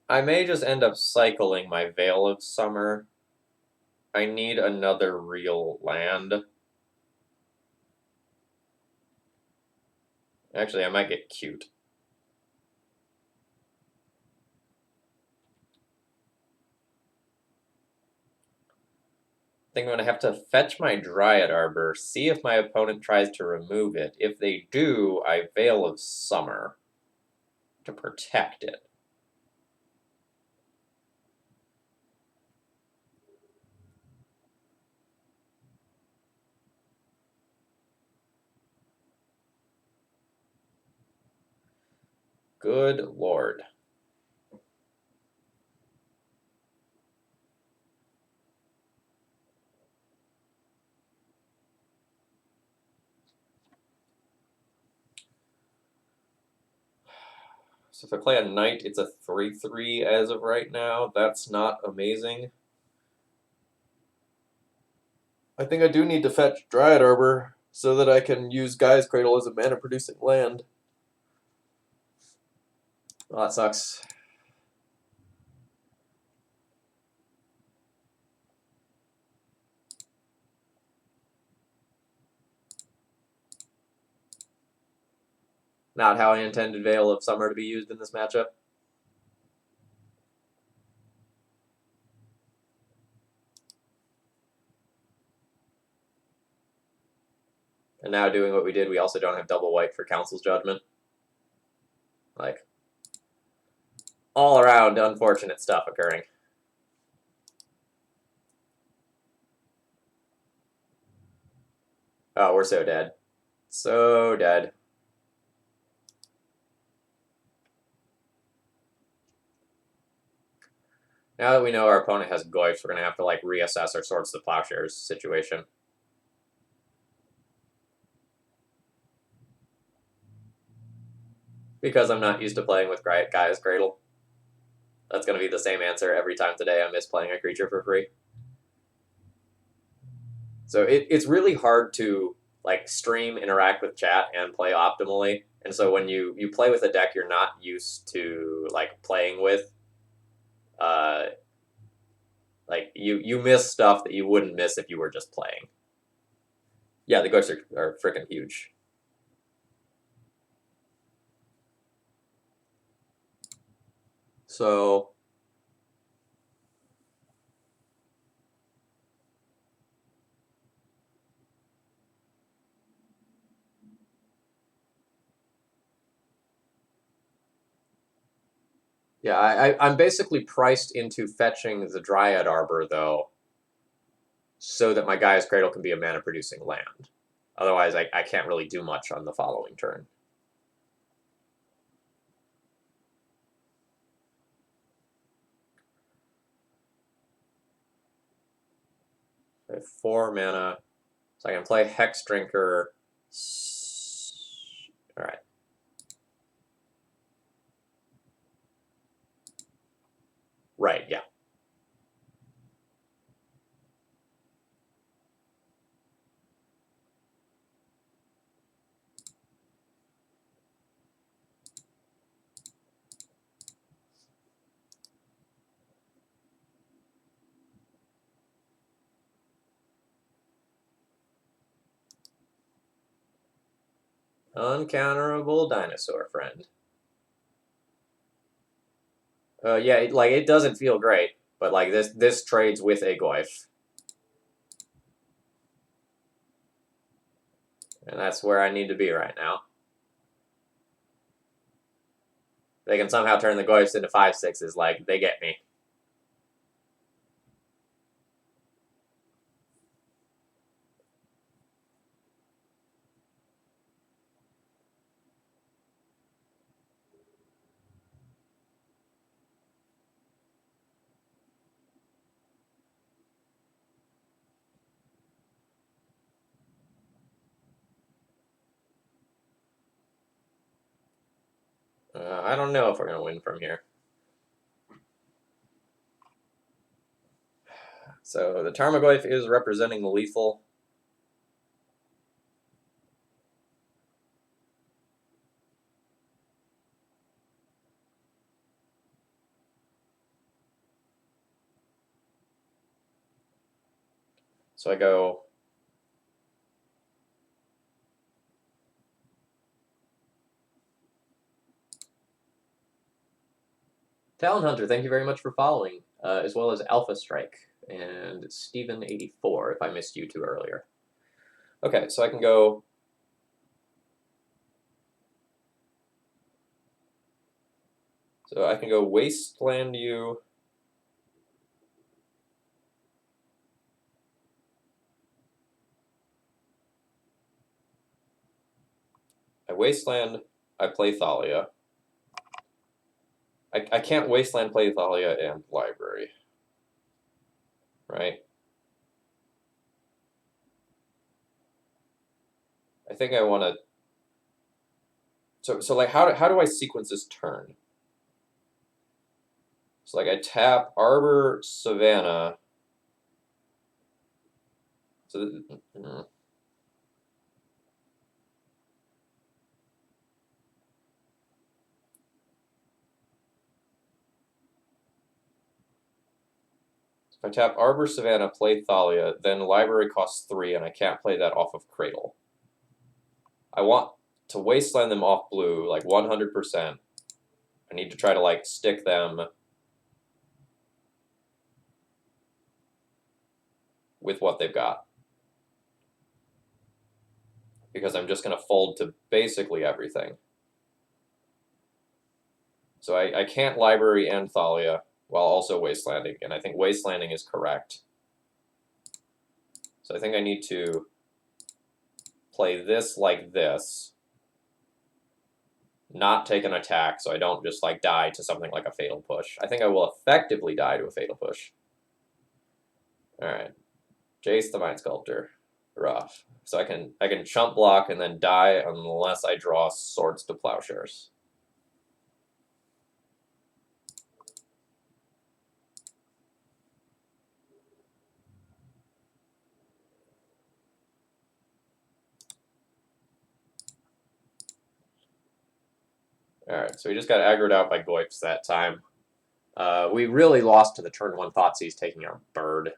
I may just end up cycling my Veil of Summer. I need another real land. Actually, I might get cute. I think I'm going to have to fetch my Dryad Arbor, see if my opponent tries to remove it. If they do, I Veil of Summer to protect it. Good lord. So if I play a knight, it's a 3/3 as of right now. That's not amazing. I think I do need to fetch Dryad Arbor so that I can use Gaia's Cradle as a mana-producing land. Well, that sucks. Not how I intended Veil of Summer to be used in this matchup. And now doing what we did, we also don't have double white for Council's Judgment. Like, all around unfortunate stuff occurring. Oh, we're so dead. So dead. Now that we know our opponent has Goyfs, we're going to have to like reassess our Swords to Plowshares situation. Because I'm not used to playing with Gaia's Cradle. That's going to be the same answer every time today I miss playing a creature for free. So it's really hard to like stream, interact with chat, and play optimally. And so when you play with a deck you're not used to like playing with, like you miss stuff that you wouldn't miss if you were just playing. Yeah, the ghosts are freaking huge. So yeah, I'm basically priced into fetching the Dryad Arbor though, so that my Gaia's Cradle can be a mana producing land. Otherwise, I can't really do much on the following turn. I have 4 mana, so I can play Hexdrinker. All right. Right, yeah. Uncounterable dinosaur friend. Yeah, it doesn't feel great, but like this trades with a Goyf. And that's where I need to be right now. They can somehow turn the Goyfs into 5/6s, like, they get me. I don't know if we're going to win from here. So the Tarmogoyf is representing the lethal. So I go Talon Hunter, thank you very much for following, as well as Alpha Strike and Steven84, if I missed you two earlier. Okay, so I can go. So I can go Wasteland you. I Wasteland, I play Thalia. I can't Wasteland, play Thalia, and Library. Right? I think I want to... So like, how do I sequence this turn? So like, I tap Arbor, Savannah. So... If I tap Arbor, Savannah, play Thalia, then Library costs 3, and I can't play that off of Cradle. I want to Wasteland them off blue, like 100%. I need to try to, like, stick them with what they've got. Because I'm just going to fold to basically everything. So I can't Library and Thalia while also Wastelanding, and I think Wastelanding is correct. So I think I need to play this like this, not take an attack so I don't just like die to something like a Fatal Push. I think I will effectively die to a Fatal Push. Alright. Jace the Mind Sculptor. Rough. So I can chump block and then die unless I draw Swords to Plowshares. Alright, so we just got aggroed out by Goips that time. We really lost to the turn 1 Thoughtseize taking our bird.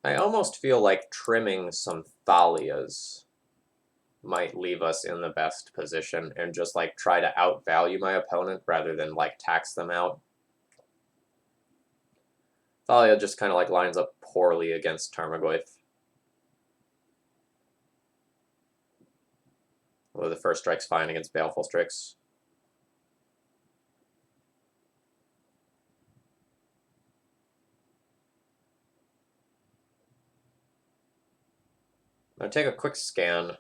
I almost feel like trimming some Thalias might leave us in the best position and just like try to outvalue my opponent rather than like tax them out. Thalia just kind of like lines up poorly against Tarmogoyf. Although the first strike's fine against Baleful Strix. I'm going to take a quick scan.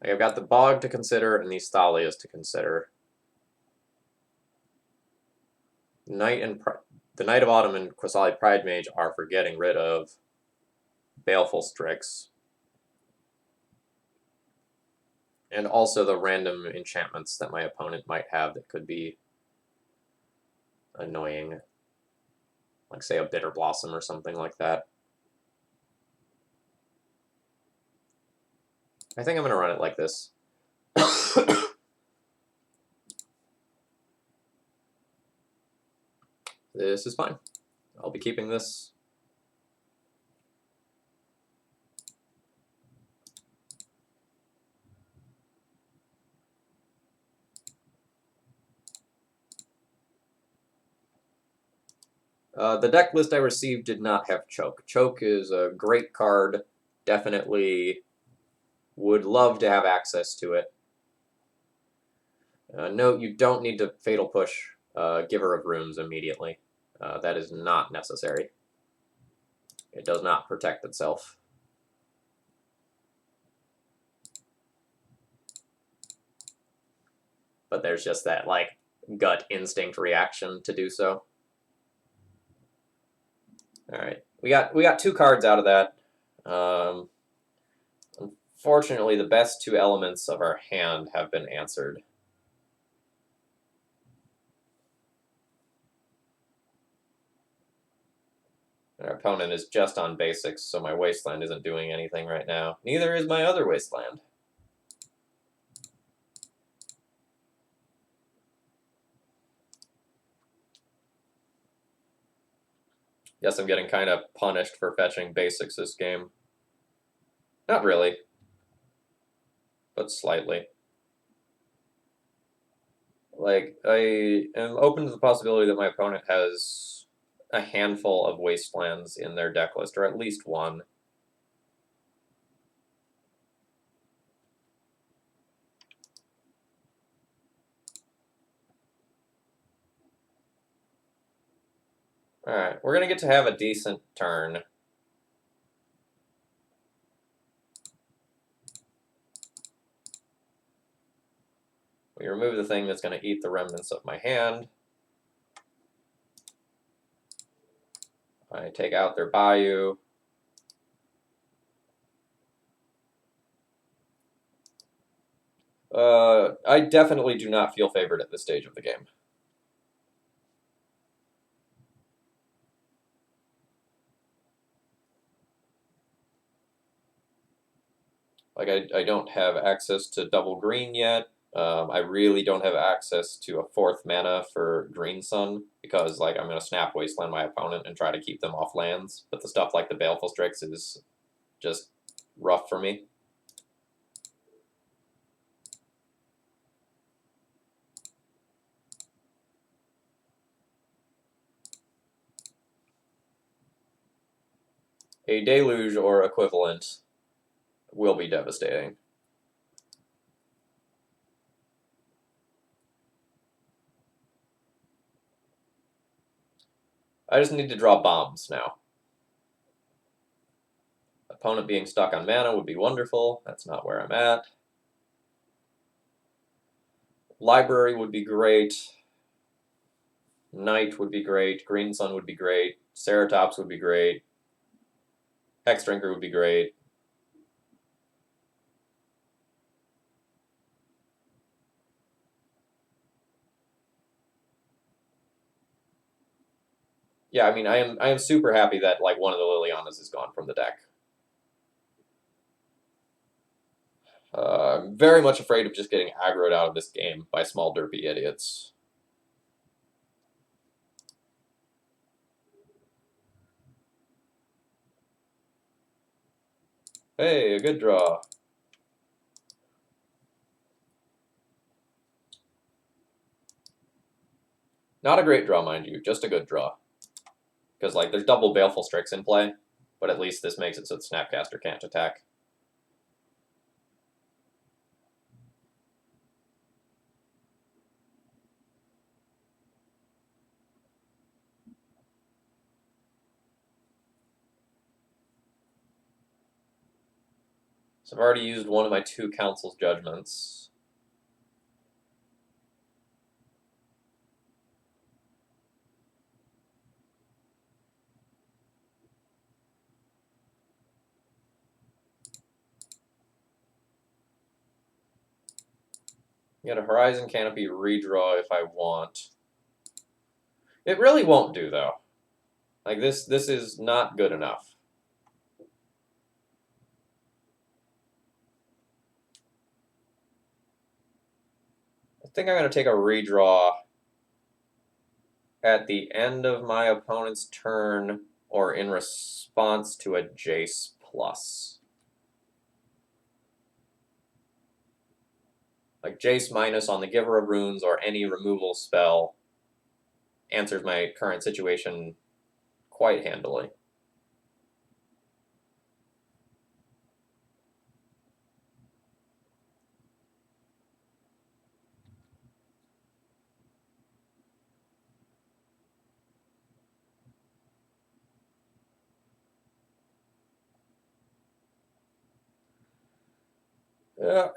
I've got the Bog to consider and these Thalias to consider. The Knight of Autumn and Qasali Pridemage are for getting rid of Baleful Strix. And also the random enchantments that my opponent might have that could be annoying. Like, say, a Bitter Blossom or something like that. I think I'm going to run it like this. This is fine. I'll be keeping this. The deck list I received did not have Choke. Choke is a great card. Definitely would love to have access to it. Note, you don't need to Fatal Push Giver of Runes immediately. That is not necessary. It does not protect itself. But there's just that, like, gut instinct reaction to do so. Alright, we got 2 cards out of that. Unfortunately, the best 2 elements of our hand have been answered. And our opponent is just on basics, so my Wasteland isn't doing anything right now. Neither is my other Wasteland. Guess I'm getting kind of punished for fetching basics this game. Not really, but slightly. Like, I am open to the possibility that my opponent has a handful of Wastelands in their deck list, or at least one. Alright, we're going to get to have a decent turn. We remove the thing that's going to eat the remnants of my hand. I take out their Bayou. I definitely do not feel favored at this stage of the game. Like, I don't have access to double green yet. I really don't have access to a 4th mana for Green Sun, because like I'm going to Snap Wasteland my opponent and try to keep them off lands, but the stuff like the Baleful Strix is just rough for me. A Deluge or equivalent will be devastating. I just need to draw bombs now. Opponent being stuck on mana would be wonderful. That's not where I'm at. Library would be great. Knight would be great. Green Sun would be great. Ceratops would be great. Hexdrinker would be great. Yeah, I mean, I am super happy that like one of the Lilianas is gone from the deck. I'm very much afraid of just getting aggroed out of this game by small derpy idiots. Hey, a good draw. Not a great draw, mind you, just a good draw. Because like there's double Baleful Strix in play, but at least this makes it so the Snapcaster can't attack. So I've already used one of my 2 Council's Judgments. Get a Horizon Canopy redraw if I want. It really won't do, though. Like, this is not good enough. I think I'm going to take a redraw at the end of my opponent's turn or in response to a Jace plus. Like Jace minus on the Giver of Runes or any removal spell answers my current situation quite handily.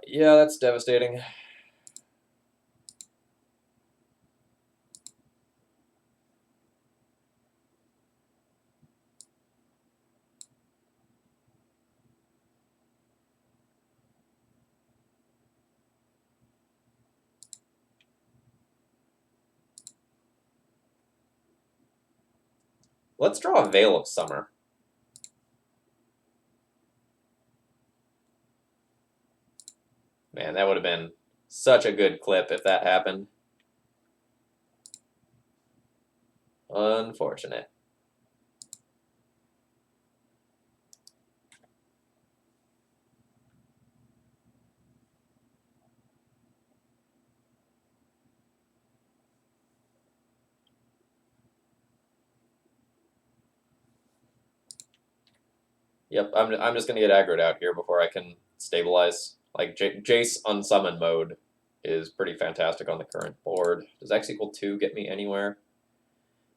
Yeah, that's devastating. Let's draw a Veil of Summer. Man, that would have been such a good clip if that happened. Unfortunate. Yep, I'm just going to get aggroed out here before I can stabilize. Like, Jace unsummon mode is pretty fantastic on the current board. Does X equal 2 get me anywhere?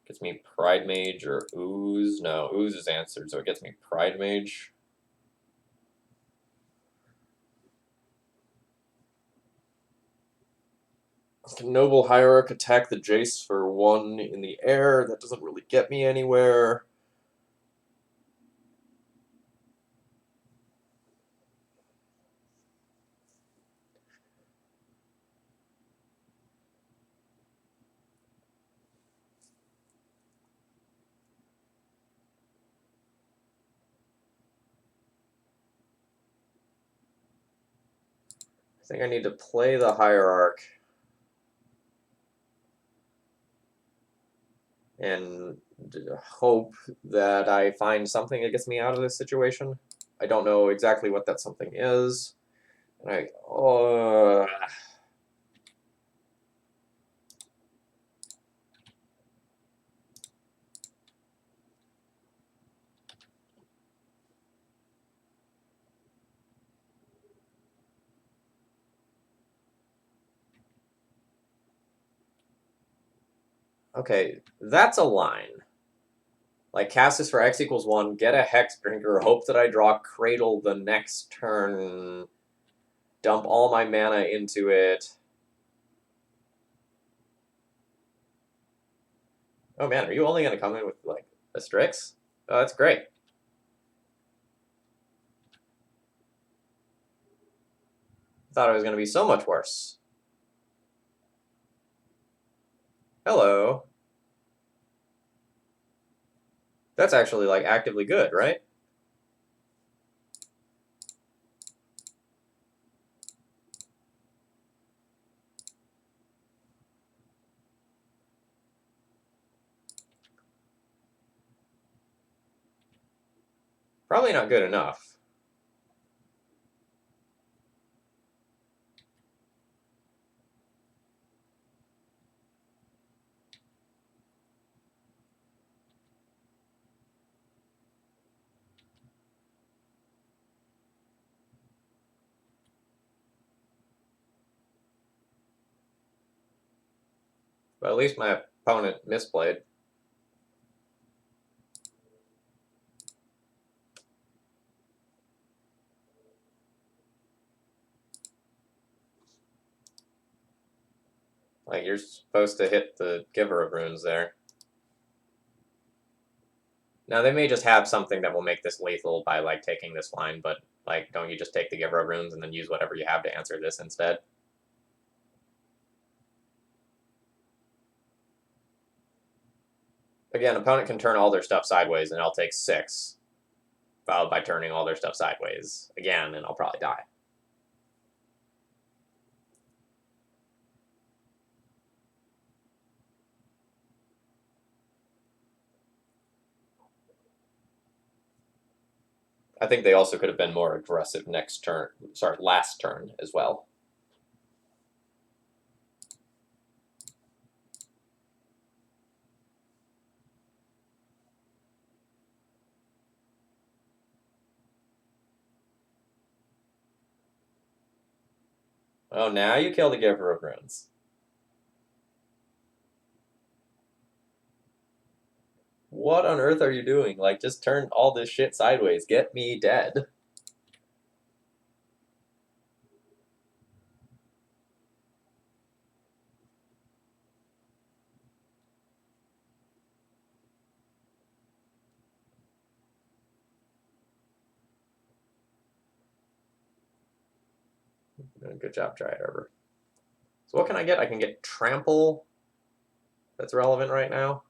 Gets me Pride Mage or Ooze. No, Ooze is answered, so it gets me Pride Mage. Noble Hierarch attack the Jace for 1 in the air. That doesn't really get me anywhere. I think I need to play the Hierarch and hope that I find something that gets me out of this situation. I don't know exactly what that something is. And okay, that's a line. Like, cast this for X equals 1, get a Hexdrinker, hope that I draw Cradle the next turn, dump all my mana into it. Oh man, are you only going to come in with, like, a Strix? Oh, that's great. I thought it was going to be so much worse. Hello. That's actually, like, actively good, right? Probably not good enough. But at least my opponent misplayed. Like, you're supposed to hit the Giver of Runes there. Now, they may just have something that will make this lethal by, like, taking this line, but, like, don't you just take the Giver of Runes and then use whatever you have to answer this instead? Again, opponent can turn all their stuff sideways, and I'll take 6, followed by turning all their stuff sideways again, and I'll probably die. I think they also could have been more aggressive last turn as well. Oh, now you kill the Giver of Runes. What on earth are you doing? Like, just turn all this shit sideways. Get me dead. Good job, Dryad Arbor. So what can I get? I can get Trample. That's relevant right now.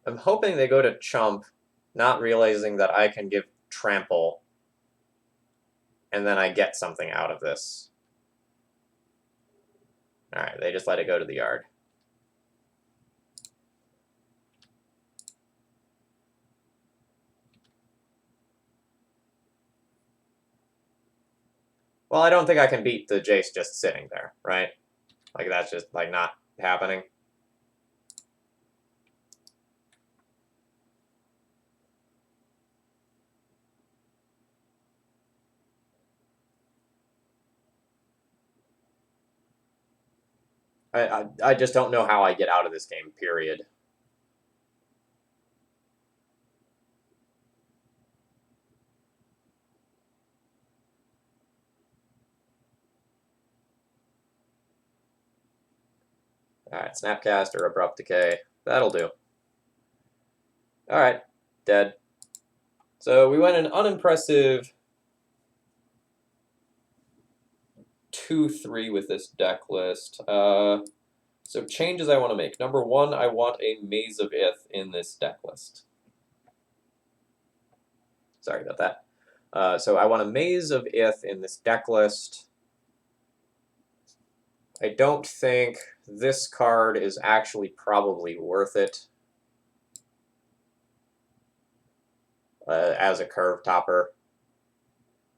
I'm hoping they go to Chump, not realizing that I can give Trample, and then I get something out of this. All right, they just let it go to the yard. Well, I don't think I can beat the Jace just sitting there, right? Like, that's just, like, not happening. I just don't know how I get out of this game, period. Alright, Snapcast or Abrupt Decay. That'll do. Alright, dead. So we went an unimpressive 2-3 with this deck list. So changes I want to make. Number one, I want a Maze of Ith in this deck list. Sorry about that. So I want a Maze of Ith in this deck list. I don't think this card is actually probably worth it as a curve topper.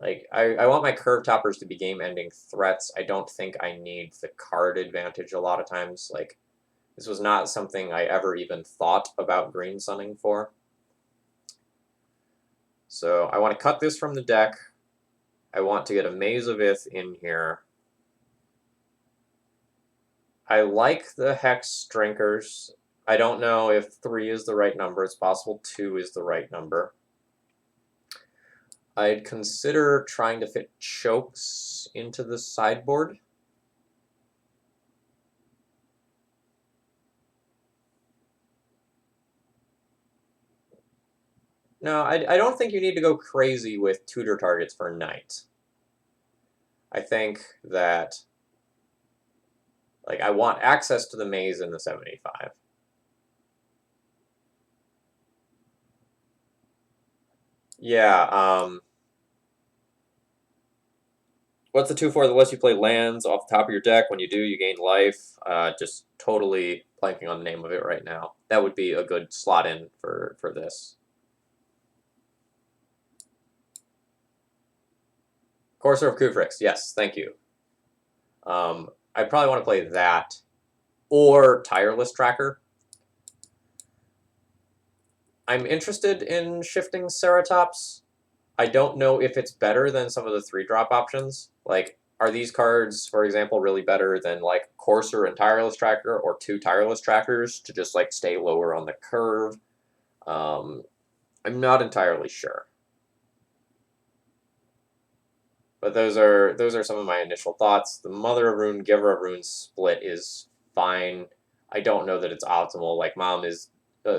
Like, I want my curve toppers to be game-ending threats. I don't think I need the card advantage a lot of times. Like, this was not something I ever even thought about green sunning for. So I want to cut this from the deck. I want to get a Maze of Ith in here. I like the Hexdrinkers. I don't know if 3 is the right number. It's possible 2 is the right number. I'd consider trying to fit chokes into the sideboard. No, I don't think you need to go crazy with tutor targets for Knight. I think that, like, I want access to the maze in the 75. Yeah, what's the 2/4 that lets you play lands off the top of your deck? When you do, you gain life. Just totally blanking on the name of it right now. That would be a good slot in for this. Courser of Kufrix, yes, thank you. I probably want to play that or Tireless Tracker. I'm interested in shifting Ceratops. I don't know if it's better than some of the 3-drop options. Like, are these cards, for example, really better than, like, Courser and Tireless Tracker, or 2 Tireless Trackers to just, like, stay lower on the curve? I'm not entirely sure. But those are some of my initial thoughts. The Mother of Rune, Giver of Rune split is fine. I don't know that it's optimal. Like, Mom is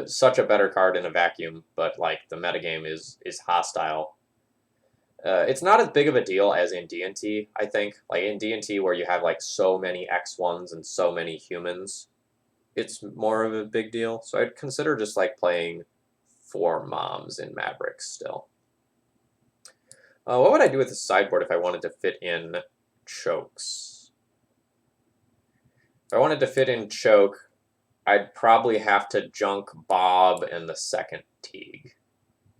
such a better card in a vacuum, but, like, the metagame is hostile. It's not as big of a deal as in D&T, I think. Like, in D&T, where you have, like, so many X1s and so many humans, it's more of a big deal. So I'd consider just, like, playing 4 Moms in Maverick still. What would I do with the sideboard if I wanted to fit in chokes? If I wanted to fit in choke, I'd probably have to junk Bob and the second Teague.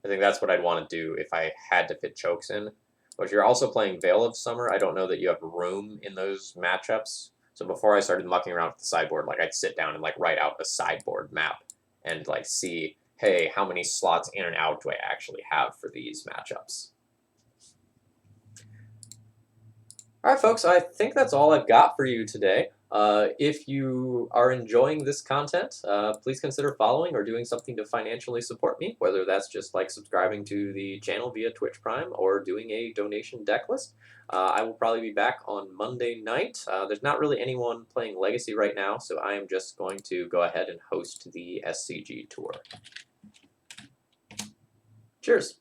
I think that's what I'd want to do if I had to fit chokes in. But if you're also playing Veil of Summer, I don't know that you have room in those matchups. So before I started mucking around with the sideboard, like, I'd sit down and, like, write out a sideboard map and, like, see, hey, how many slots in and out do I actually have for these matchups? All right, folks, I think that's all I've got for you today. If you are enjoying this content, please consider following or doing something to financially support me, whether that's just like subscribing to the channel via Twitch Prime or doing a donation deck list. I will probably be back on Monday night. There's not really anyone playing Legacy right now, so I am just going to go ahead and host the SCG tour. Cheers.